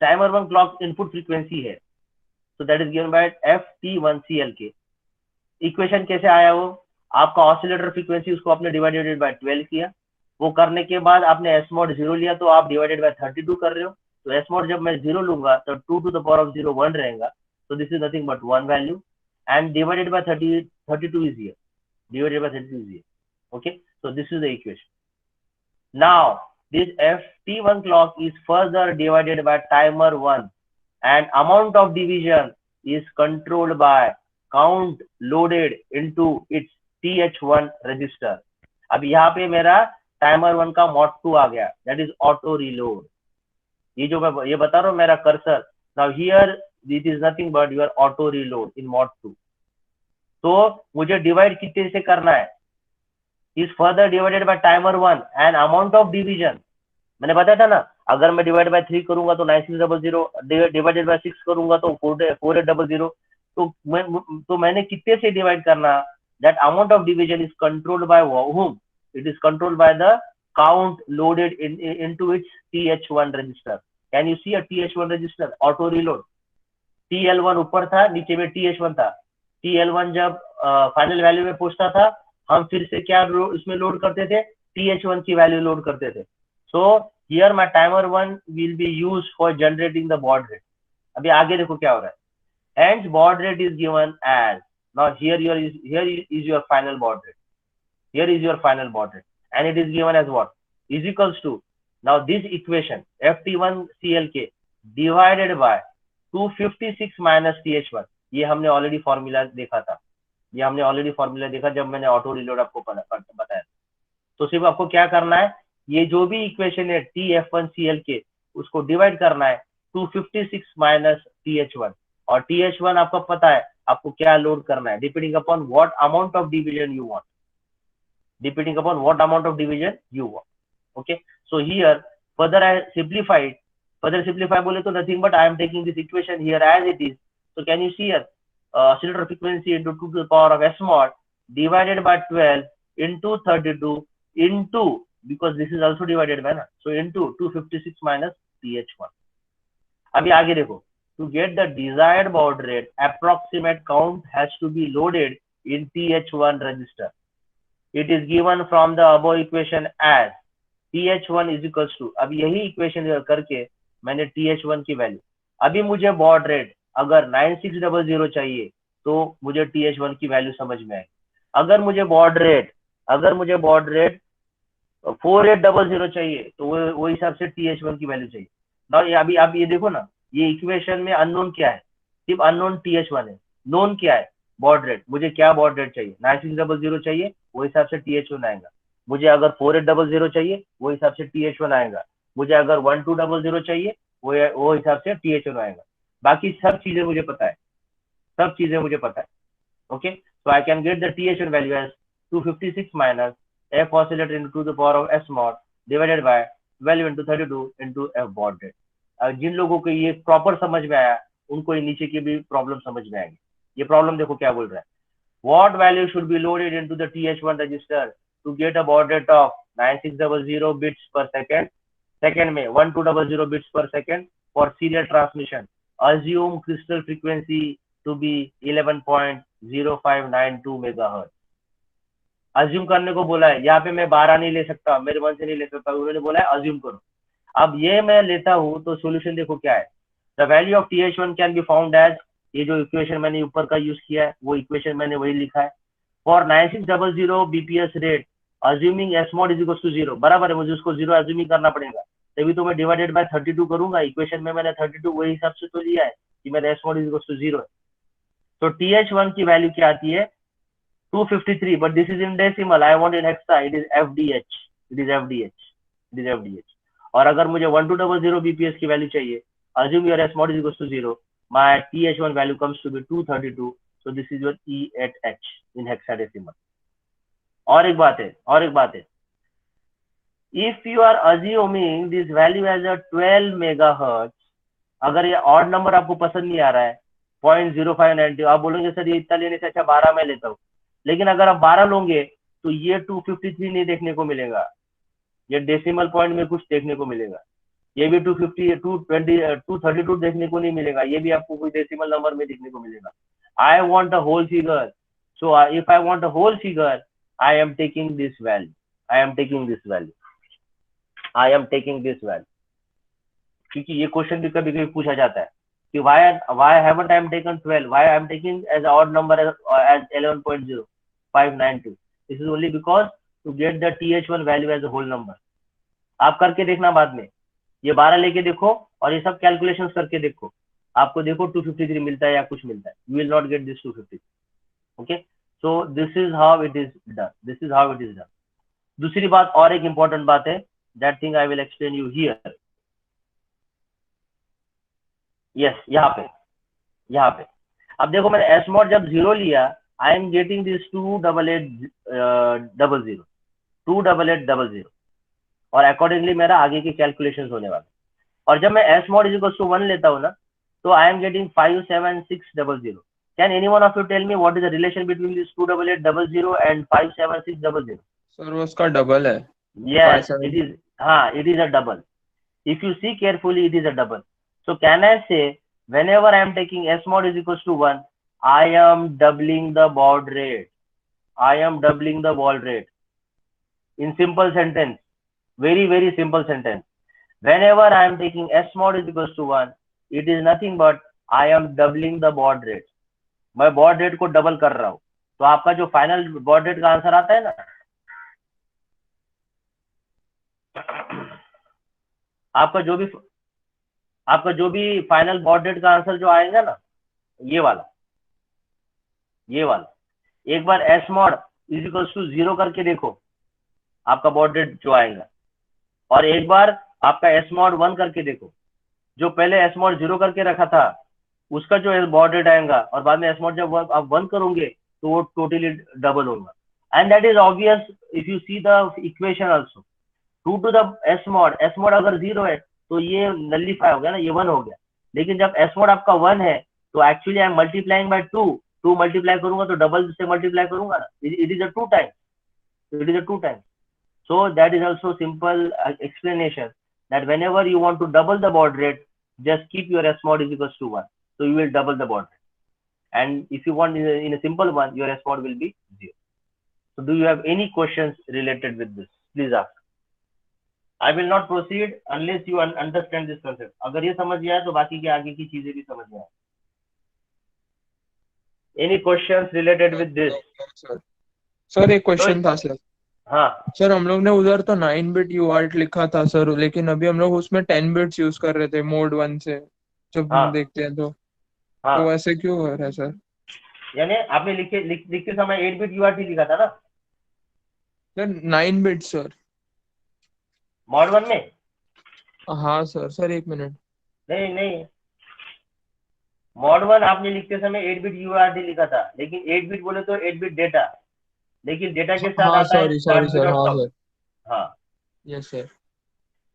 टाइमर 1 क्लॉक इनपुट फ्रीक्वेंसी है, so that is given by FT1 CLK equation कैसे आया वो, आपका ऑसिलेटर फ्रीक्वेंसी उसको आपने डिवाइडेड बाय 12 किया, वो करने के बाद आपने एस मॉड 0 लिया तो आप डिवाइडेड बाय 32 कर रहे हो, तो एस मॉड जब मैं 0 लूंगा तो 2 to the power of 0 1 रहेगा, so this is nothing but 1 value and divided by 32 is here, divided by 32 is here. Okay, so this is the equation. Now this ft1 clock is further divided by timer 1 and amount of division is controlled by count loaded into its th1 register. अब यहाँ पे मेरा timer 1 का mod 2 आ गया, that is auto reload. ये जो मैं ये बता रहा हूँ मेरा cursor, now here this is nothing but your auto reload in mod 2. तो मुझे डिवाइड कितने से करना है, is further divided by timer 1 and amount of division, मैंने बताया था ना, अगर मैं डिवाइड बाय 3 करूंगा तो 9600, डिवाइडेड बाय 6 करूंगा तो 4800, तो मैंने कितने से डिवाइड करना, that amount of division is controlled by whom, it is controlled by the count loaded into its th1 register. Can you see a th1 register auto reload? tl1 ऊपर था, नीचे में th1 था, tl1 जब final value में पहुंचता था हम फिर से क्या इसमें लोड करते थे, th1 की वैल्यू लोड करते थे. So here my timer 1 will be used for generating the baud rate. अभी आगे देखो क्या हो रहा है. Hence baud rate is given as, now here is your final baud rate. Here is your final baud rate and it is given as what, is equals to, now this equation ft1 clk divided by 256 minus th1. ये हमने already formula देखा था, ये हमने already formula देखा जब मैंने auto reload आपको बताया. तो सिर्फ आपको क्या करना है, ये जो भी इक्वेशन है tf1clk उसको डिवाइड करना है 256 माइनस th1, और th1 आपको पता है आपको क्या लोड करना है, depending upon what amount of division you want, depending upon what amount of division you want. Okay, so here further I simplified, further simplify बोले तो nothing but I am taking this equation here as it is. So can you see here oscillator frequency into 2 to the power of s mod divided by 12 into 32 into, because this is also divided by na, so into 256 minus th1. अभी आगे देखो, to get the desired baud rate approximate count has to be loaded in th1 register. It is given from the above equation as th1 is equals to, अभी यही equation करके मैंने th1 की value, अभी मुझे baud rate अगर 9600 चाहिए तो मुझे th1 की वैल्यू समझ में आएगी. अगर मुझे baud rate 4800 चाहिए तो वो हिसाब से th1 की वैल्यू चाहिए ना. अभी आप ये देखो ना, ये इक्वेशन में अननोन क्या है, सिर्फ अननोन th1 है, नोन क्या है baud rate. मुझे क्या baud rate चाहिए, 9600 चाहिए वो हिसाब से th1 आएगा, मुझे अगर 4800 चाहिए वो हिसाब से th1 आएगा, मुझे अगर 1200 चाहिए वो हिसाब से th1 आएगा. बाकी सब चीजें मुझे पता है, सब चीजें मुझे पता है. Okay, so I can get the th1 value as 256 minus f oscillator into the power of s mod divided by 12 into 32 into f baud rate. जिन लोगों को ये प्रॉपर समझ में आया उनको ये नीचे की भी प्रॉब्लम समझ में आएगी. ये प्रॉब्लम देखो क्या बोल रहा है, what value should be loaded into the th1 register to get a baud rate of 9600 bits per second, second में 1200 bits per second for serial transmission. Assume crystal frequency to be 11.0592 megahertz. Assume करने को बोला है, यहाँ पे मैं 12 नहीं ले सकता, मेरे मन से नहीं ले सकता, उन्होंने बोला है अज्यूम करो. अब ये मैं लेता हूँ तो सॉल्यूशन देखो क्या है. The value of th1 can be found as, ये जो इक्वेशन मैंने ऊपर का यूज किया है वो इक्वेशन मैंने वही लिखा है. For 9600 bps rate assuming s mod is equal to 0, बराबर है, मुझे उसको 0 अज्यूमिंग करना पड़ेगा, तभी तो मैं डिवाइडेड बाय 32 करूंगा. इक्वेशन में मैंने 32 वही हिसाब से तो लिया है कि मेरा s mod is equal to 0 है. तो th1 की वैल्यू क्या आती है 253, but this is in decimal, I want in hexa, it is fdh, it is fdh, it is fdh. और अगर मुझे 1200 bps की वैल्यू चाहिए, assume your s mod is equal to 0, my th1 value comes to be 232, so this is your e8h in hexadecimal. और एक बात है, if you are assuming this value as a 12 megahertz, अगर ये odd number आपको पसंद नहीं आ रहा है 0.0592, आप बोलोगे सर ये इतना लेने से अच्छा 12 में लेता हूँ, लेकिन अगर आप 12 लोगे तो ये 253 नहीं देखने को मिलेगा, ये डेसिमल पॉइंट में कुछ देखने को मिलेगा, ये भी 232 देखने को नहीं मिलेगा, ये भी आपको कोई डेसिमल नंबर में देखने को मिलेगा. I want a whole figure, So if I want a whole figure, I am taking this value. I am taking this value. I am taking this value. क्योंकि ये क्वेश्चन भी कभी कभी पूछा जाता है कि why haven't I taken 12? Why I am taking as odd number as 11.0592? This is only because to get the TH1 value as a whole number. आप करके देखना बाद में, ये 12 लेके देखो और ये सब कैलकुलेशंस करके देखो, आपको देखो 253 मिलता है या कुछ मिलता है. You will not get this 253. Okay, so this is how it is done. This is how it is done. दूसरी बात और एक important बात है, that thing I will explain you here. Yes, यहाँ पे अब देखो मैंने S mod जब 0 लिया, I am getting this 28800 और अकॉर्डिंगली मेरा आगे के कैलकुलेशंस होने वाले. और जब मैं S mod is equals to 1 लेता हूँ ना, तो I am getting 57600. Can any one of you tell me what is the relation between this 28800 and 57600? Sir वो उसका डबल है. Yes, it is. हाँ, it is a double. If you see carefully, it is a double. So can I say whenever I am taking S mod is equals to 1, I am doubling the baud rate. I am doubling the baud rate. In simple sentence, very, very simple sentence. Whenever I am taking S mod is equals to 1, it is nothing but I am doubling the baud rate. मैं baud rate को double कर रहा हूँ. तो आपका जो final baud rate का answer आता है ना, आपका जो भी फाइनल baud rate का आंसर जो आएगा ना, ये वाला एक बार S mod is equals to 0 करके देखो, आपका baud rate जो आएगा, और एक बार आपका S mod 1 करके देखो. जो पहले S mod 0 करके रखा था उसका जो baud rate आएगा, और बाद में S mod जब आप 1 करोगे तो वो टोटली डबल होगा. And that is obvious if you see the equation also. 2 to the S mod अगर 0 है तो ये नलिफाई हो गया ना, ये 1 हो गया. लेकिन जब S mod आपका 1 है तो actually I am multiplying by 2 multiply करूंगा तो डबल से मल्टीप्लाई करूंगा ना, it is a 2 times. So that is also simple explanation that whenever you want to double the baud rate, just keep your S mod is equals to 1. So you will double the baud rate. And if you want in a simple one, your S mod will be 0. So do you have any questions related with this? Please ask. I will not proceed unless you understand this concept. अगर ये समझ गया तो बाकी के आगे की चीजें भी समझ गया. Any questions related with this? Sir एक क्वेश्चन था सर. हाँ सर हम लोग ने उधर तो 9-bit UART लिखा था सर, लेकिन अभी हम लोग उसमें 10 बिट्स यूज कर रहे थे मोड 1 से जब हम देखते हैं तो ऐसे क्यों हो रहा है सर? यानी आपने लिखते समय 8-bit UART लिखा था ना सर? 9 बिट सर मॉड 1 में. हाँ सर एक मिनट. नहीं मॉड 1 आपने लिखते समय 8-bit UART लिखा था, लेकिन 8-bit बोले तो 8-bit डेटा, लेकिन डेटा के साथ आता है सॉरी सर. हाँ yes sir.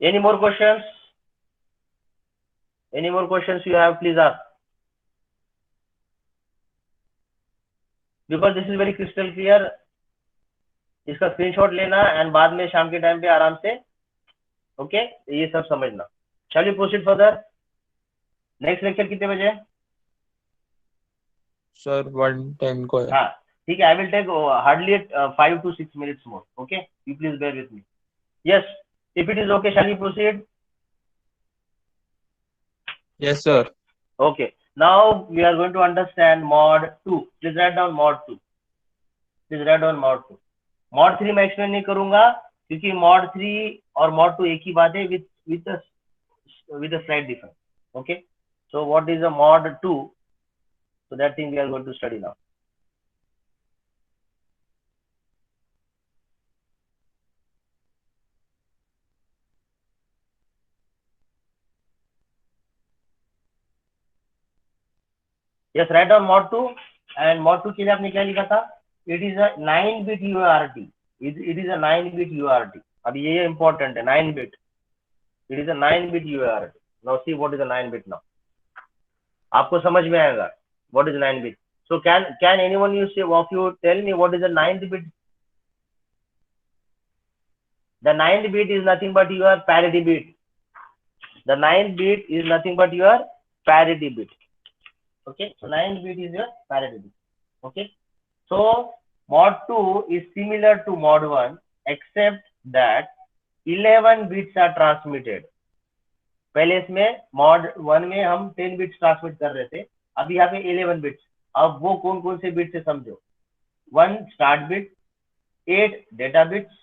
Any more questions you have, please ask, because this is very crystal clear. इसका स्क्रीनशॉट लेना एंड बाद में शाम के टाइम पे आराम से ओके ये सब समझना. Shall we proceed further? Next lecture कितने बजे है सर? 1:10 को है. हाँ ठीक है. I will take hardly 5 to 6 minutes more. Okay, you please bear with me. Yes, if it is okay, shall we proceed? Yes sir. Okay, now we are going to understand mod 2. Please write down mod 2. mod 3 मैं explain नहीं करूंगा क्योंकि mod 3 और mod 2 एक ही बात है with a slight difference. Okay, so what is a mod 2? So that thing we are going to study now. Yes, write down mod 2. and mod 2 के लिए आपने क्या लिखा था? It is a 9-bit UART. It is a 9-bit UART. अब ये important है 9-bit. It is a 9-bit UART. Now see what is a 9-bit now. आपको समझ में आएगा what is a 9-bit. So can anyone of you tell me what is a 9th bit? The 9th bit is nothing but your parity bit. The 9th bit is nothing but your parity bit. Okay, so 9th bit is your parity bit. Okay, So mod 2 is similar to mod 1 except that 11 bits are transmitted. पहले इसमें mod 1 में हम 10 bits transmit कर रहे थे, अभी यहाँ पे 11 बिट्स. अब वो कौन कौन से बिट्स है समझो. 1 start bit, 8 data bits,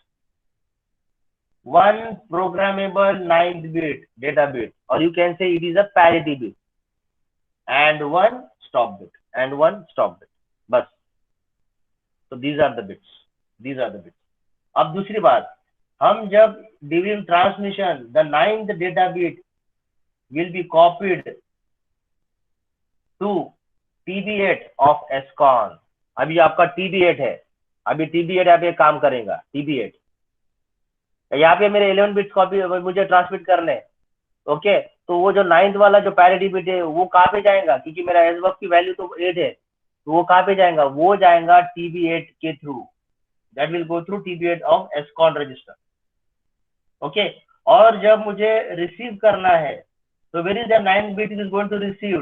1 programmable 9th bit data bit, or you can say it is a parity bit, and 1 stop bit and 1 stop bit. बस. So these are the bits. These are the bits. अब दूसरी बात, हम जब during transmission the 9th data bit will be copied to TB8 of SCON. अभी आपका TB8 है, अभी TB8 यहाँ पे काम करेगा. TB8 यहाँ पे मेरे 11 बिट्स कॉपी मुझे ट्रांसमिट करने. ओके, तो वो जो 9th वाला जो पैरिटी बिट है वो कहाँ पे जाएगा, क्योंकि मेरा SBUF की वैल्यू तो 8 है, तो वो कहाँ पे जाएगा, वो जाएगा TB8 के through. That will go through TB8 of SCON register. Okay, और जब मुझे रिसीव करना है, तो where is the 9th bit is going to receive,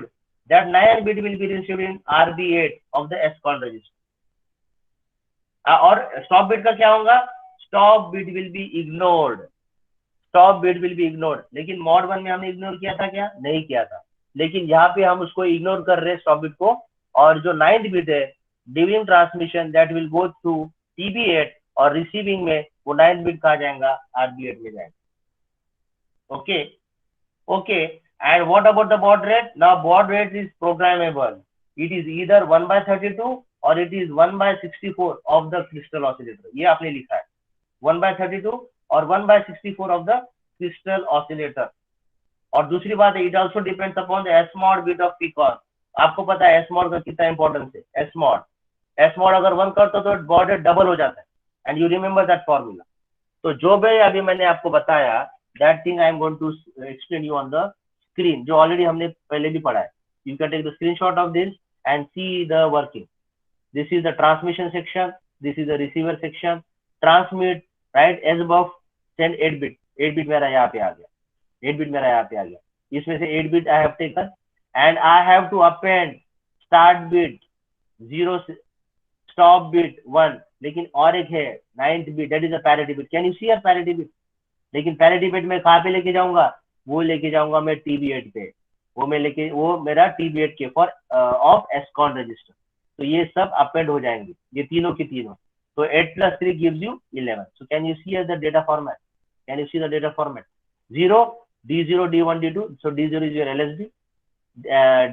that 9th bit will be received in RB8 of the SCON register. और stop bit का क्या होगा, stop bit will be ignored. Stop bit will be ignored. लेकिन mod 1 में हमने ignore किया था क्या, नहीं किया था. लेकिन यहाँ पे हम उसको इग्नोर कर रहे हैं स्टॉप बिट को, और जो 9th बिट है during transmission that will go through TB8, और रिसीविंग में वो 9th बिट कहा जाएगा, RB8 में जाएगा. Okay okay, and what about the baud rate? Now baud rate is programmable. It is either 1/32 or it is 1/64 of the crystal oscillator. ये आपने लिखा है 1/32 और 1/64 of the crystal oscillator. और दूसरी बात है, it also depends upon the S mod bit of pcon. आपको पता है S mod का कितना इंपॉर्टेंस है. S mod अगर 1 करता तो baud rate डबल हो जाता है, and you remember that formula. तो जो भी अभी मैंने आपको बताया, that thing I am going to explain you on the screen, जो ऑलरेडी हमने पहले भी पढ़ा है. You can take the screenshot of this and see the working. This is the transmission section, this is the receiver section. Transmit, right, SBUF send 8 bit. 8 bit मेरा यहाँ पे आ गया, 8 bit मेरा यहाँ पे आ गया. इसमें से 8 bit I have taken and I have to append start bit 0, stop bit 1. लेकिन और एक है 9th bit, that is a parity bit. Can you see a parity bit? लेकिन parity bit मैं कहाँ पे लेके जाऊंगा, वो लेके जाऊंगा मैं TB8 पे. वो मेरा TB8 के फॉर ऑफ SCON रजिस्टर. तो ये सब अपेंड हो जाएंगे, ये तीनों की तीनों. तो 8 + 3 gives you 11. So can you see the data format? Can you see the data format? 0, D0, D1, D2. So D0 is your LSB,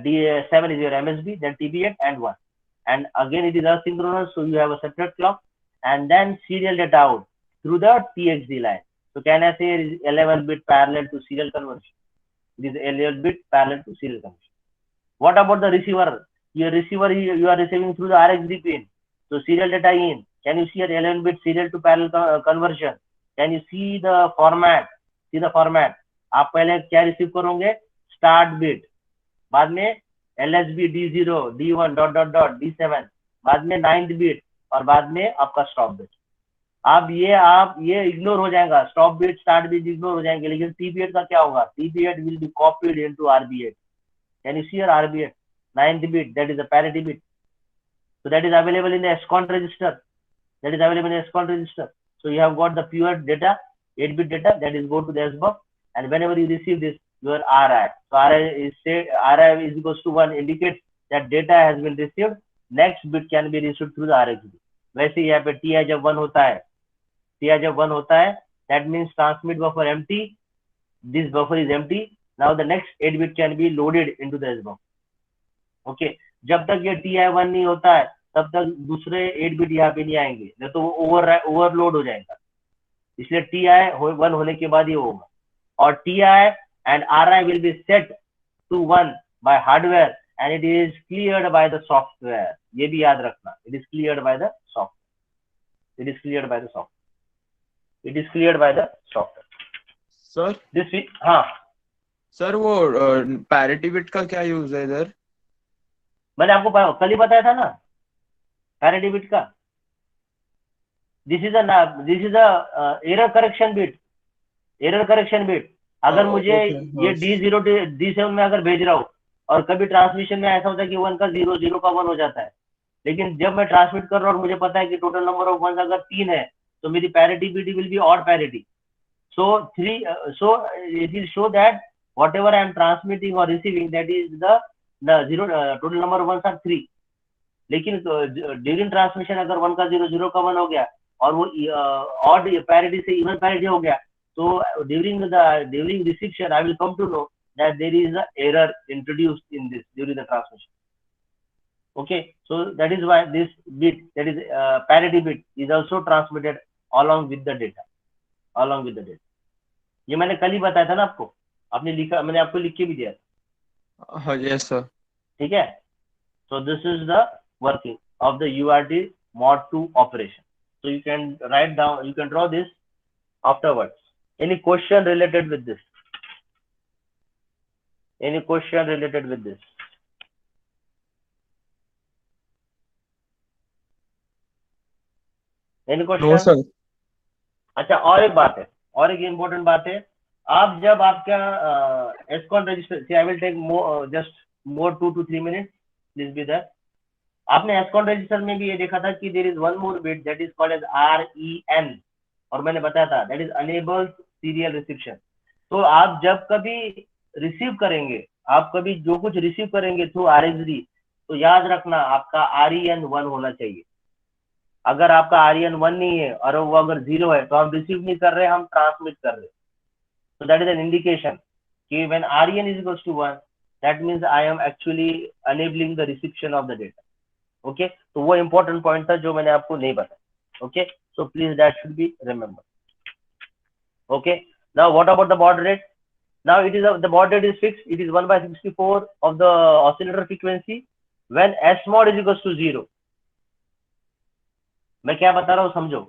D7 is your MSB, then TB8 and 1. And again it is asynchronous, so you have a separate clock, and then serial data out through the TXD line. So can I say it is 11 bit parallel to serial conversion? It is 11 bit parallel to serial conversion. What about the receiver? Your receiver you are receiving through the RxD pin. So serial data in. Can you see an 11 bit serial to parallel conversion? Can you see the format? See the format. आप पहले क्या receive करोगे, start bit, बाद में LSB D0, D1 ... D7, बाद में 9th bit, और बाद में आपका स्टॉप बिट. आप ये इग्नोर हो जाएगा, stop bit start bit ignore हो जाएंगे. लेकिन TB8 का क्या होगा, TB8 will be copied into RB8. Can you see your RB8 9th bit, that is a parity bit. So that is available in the SCON register. That is available in the SCON register. So you have got the pure data, 8 bit data, that is go to the SBUF, and whenever you receive this, your RI. So RI is equals to 1 indicates that data has been received. Next bit can be received through the RxD. वैसे यहाँ पे TI जब 1 होता है, that means transmit buffer empty. This buffer is empty. Now the next 8 bit can be loaded into the SBUF. Okay. जब तक ये TI1 नहीं होता है, तब तक दूसरे 8 बिट यहाँ पे नहीं आएंगे, नहीं तो वो ओवरलोड हो जाएगा. इसलिए TI1 होने के बाद ये होगा. और TI and RI will be set to 1 by hardware and it is cleared by the software. ये भी याद रखना, it is cleared by the software. It is cleared by the software. It is cleared by the software. Sir This week, हाँ sir वो parity bit का क्या use है इधर? मैंने आपको कल ही बताया था ना पैरिटी बिट का. This is a error correction bit. अगर मुझे ये D0 D7 में अगर भेज रहा हूँ और कभी ट्रांसमिशन में ऐसा होता है कि 1 का 0 0 का 1 हो जाता है, लेकिन जब मैं ट्रांसमिट कर रहा हूँ और मुझे पता है कि टोटल नंबर ऑफ वंस अगर 3 है तो मेरी parity BT will be odd parity. So it will show that whatever I am transmitting or receiving, that is the zero total number of ones are 3. लेकिन ड्यूरिंग ट्रांसमिशन अगर 1 का 0 0 का 1 हो गया और वो ऑड पैरिटी से इवन पैरिटी हो गया, तो during reception I will come to know that there is a error introduced in this during the transmission. Okay, so that is why this bit, that is parity bit, is also transmitted along with the data. ये मैंने कल ही बताया था ना आपको, आपने लिखा, मैंने आपको लिख के भी दिया था. हाँ यस सर. ठीक है. So this is the working of the UART mod 2 operation. So you can write down, you can draw this afterwards. Any question related with this? Any question related with this? Any question? No sir. अच्छा, और एक बात है, और एक important बात है. आप जब आपका SCON register, I will take just more 2 to 3 minutes, please be there. आपने एस्कॉन रजिस्टर में भी ये देखा था कि there is one more bit that is called as REN, और मैंने बताया था that is enables serial reception. तो आप जब कभी रिसीव करेंगे, आप कभी जो कुछ रिसीव करेंगे थ्रू RxD, तो याद रखना आपका REN 1 होना चाहिए. अगर आपका REN 1 नहीं है और वो अगर 0 है तो हम रिसीव नहीं कर रहे, हम ट्रांसमिट कर रहे. So that is an indication कि when REN is equals to 1, that means I am actually enabling the reception of the data. Okay, तो वो important point था जो मैंने आपको नहीं बताया. Okay, so please that should be remembered. Okay, now what about the baud rate? Now it is the baud rate is fixed. It is 1/64 of the oscillator frequency when S mod is equals to 0. मैं क्या बता रहा हूँ समझो.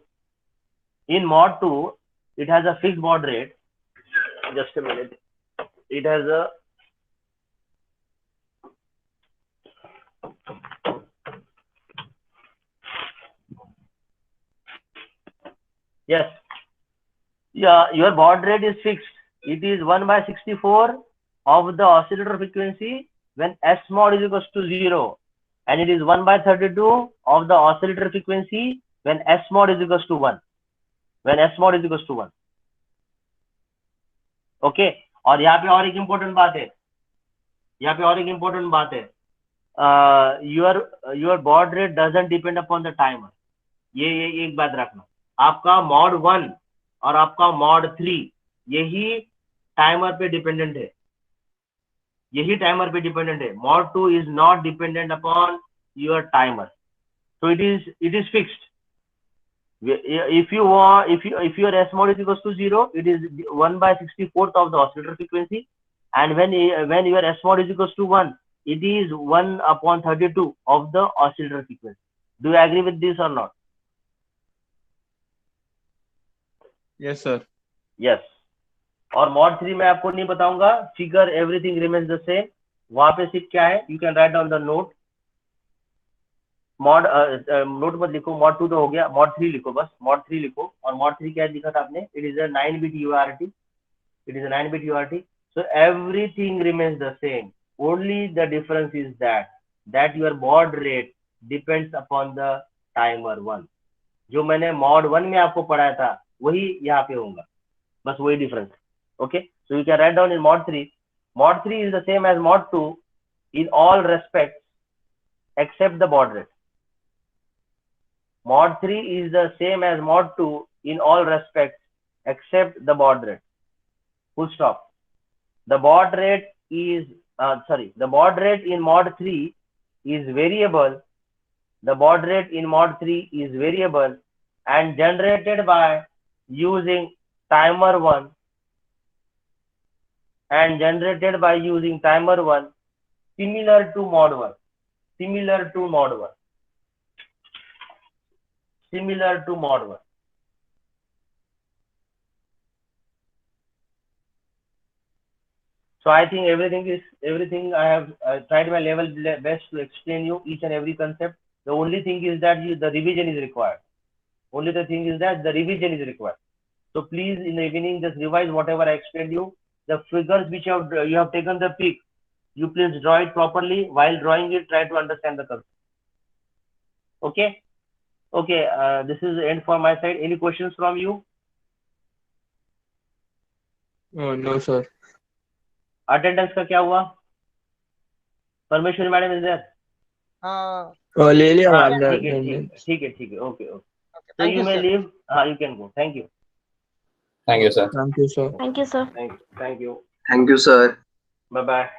In mod 2 it has a fixed baud rate. Just a minute. It has a yes, yeah, your baud rate is fixed. It is 1/64 of the oscillator frequency when S mod is equals to 0, and it is 1/32 of the oscillator frequency when S mod is equals to 1. When S mod is equals to 1. Okay, और यहाँ पे और एक important बात है, your baud rate doesn't depend upon the timer. ये एक बात रखना, आपका mod 1 और आपका mod 3 यही टाइमर पे डिपेंडेंट है. mod 2 is not dependent upon your timer, so it is fixed. If your S mod is equals to 0, it is 1/64 of the oscillator frequency, and when your S mod is equals to 1, it is 1/32 of the oscillator frequency. Do you agree with this or not? Yes sir. Yes. और mod 3 मैं आपको नहीं बताऊंगा, figure everything remains the same. वहां पे सिर्फ क्या है, you can write down the note. Mod note मत लिखो, mod 2 तो हो गया, mod 3 लिखो, बस mod 3 लिखो. और mod 3 क्या लिखा था आपने? It is a 9-bit UART. So everything remains the same. Only the difference is that your baud rate depends upon the timer 1. जो मैंने mod 1 में आपको पढ़ाया था वही यहाँ पे होगा, बस वही difference. Okay, so you can write down in mod 3. Mod 3 is the same as mod 2 in all respects except the baud rate. Mod 3 is the same as mod 2 in all respects except the baud rate. Full stop. The baud rate is the baud rate in mod 3 is variable. The baud rate in mod 3 is variable and generated by using timer 1 similar to mod 1. So I think everything I have tried my level best to explain you each and every concept. The only thing is that the revision is required. So please in the evening just revise whatever I explained you. The figures which you have taken the pic, you please draw it properly. While drawing it, try to understand the concept. Okay. Okay. This is the end for my side. Any questions from you? Oh, no sir. Attendance का क्या हुआ? परमेश्वरी madam is there? Oh, ले लिया हाँ, मान ठीक है. Okay. So Thank you you, may sir. leave. हाँ, you can go. Thank you. Thank you, sir. Thank you sir. Thank you, sir. Thank you. Thank you, sir. Bye bye.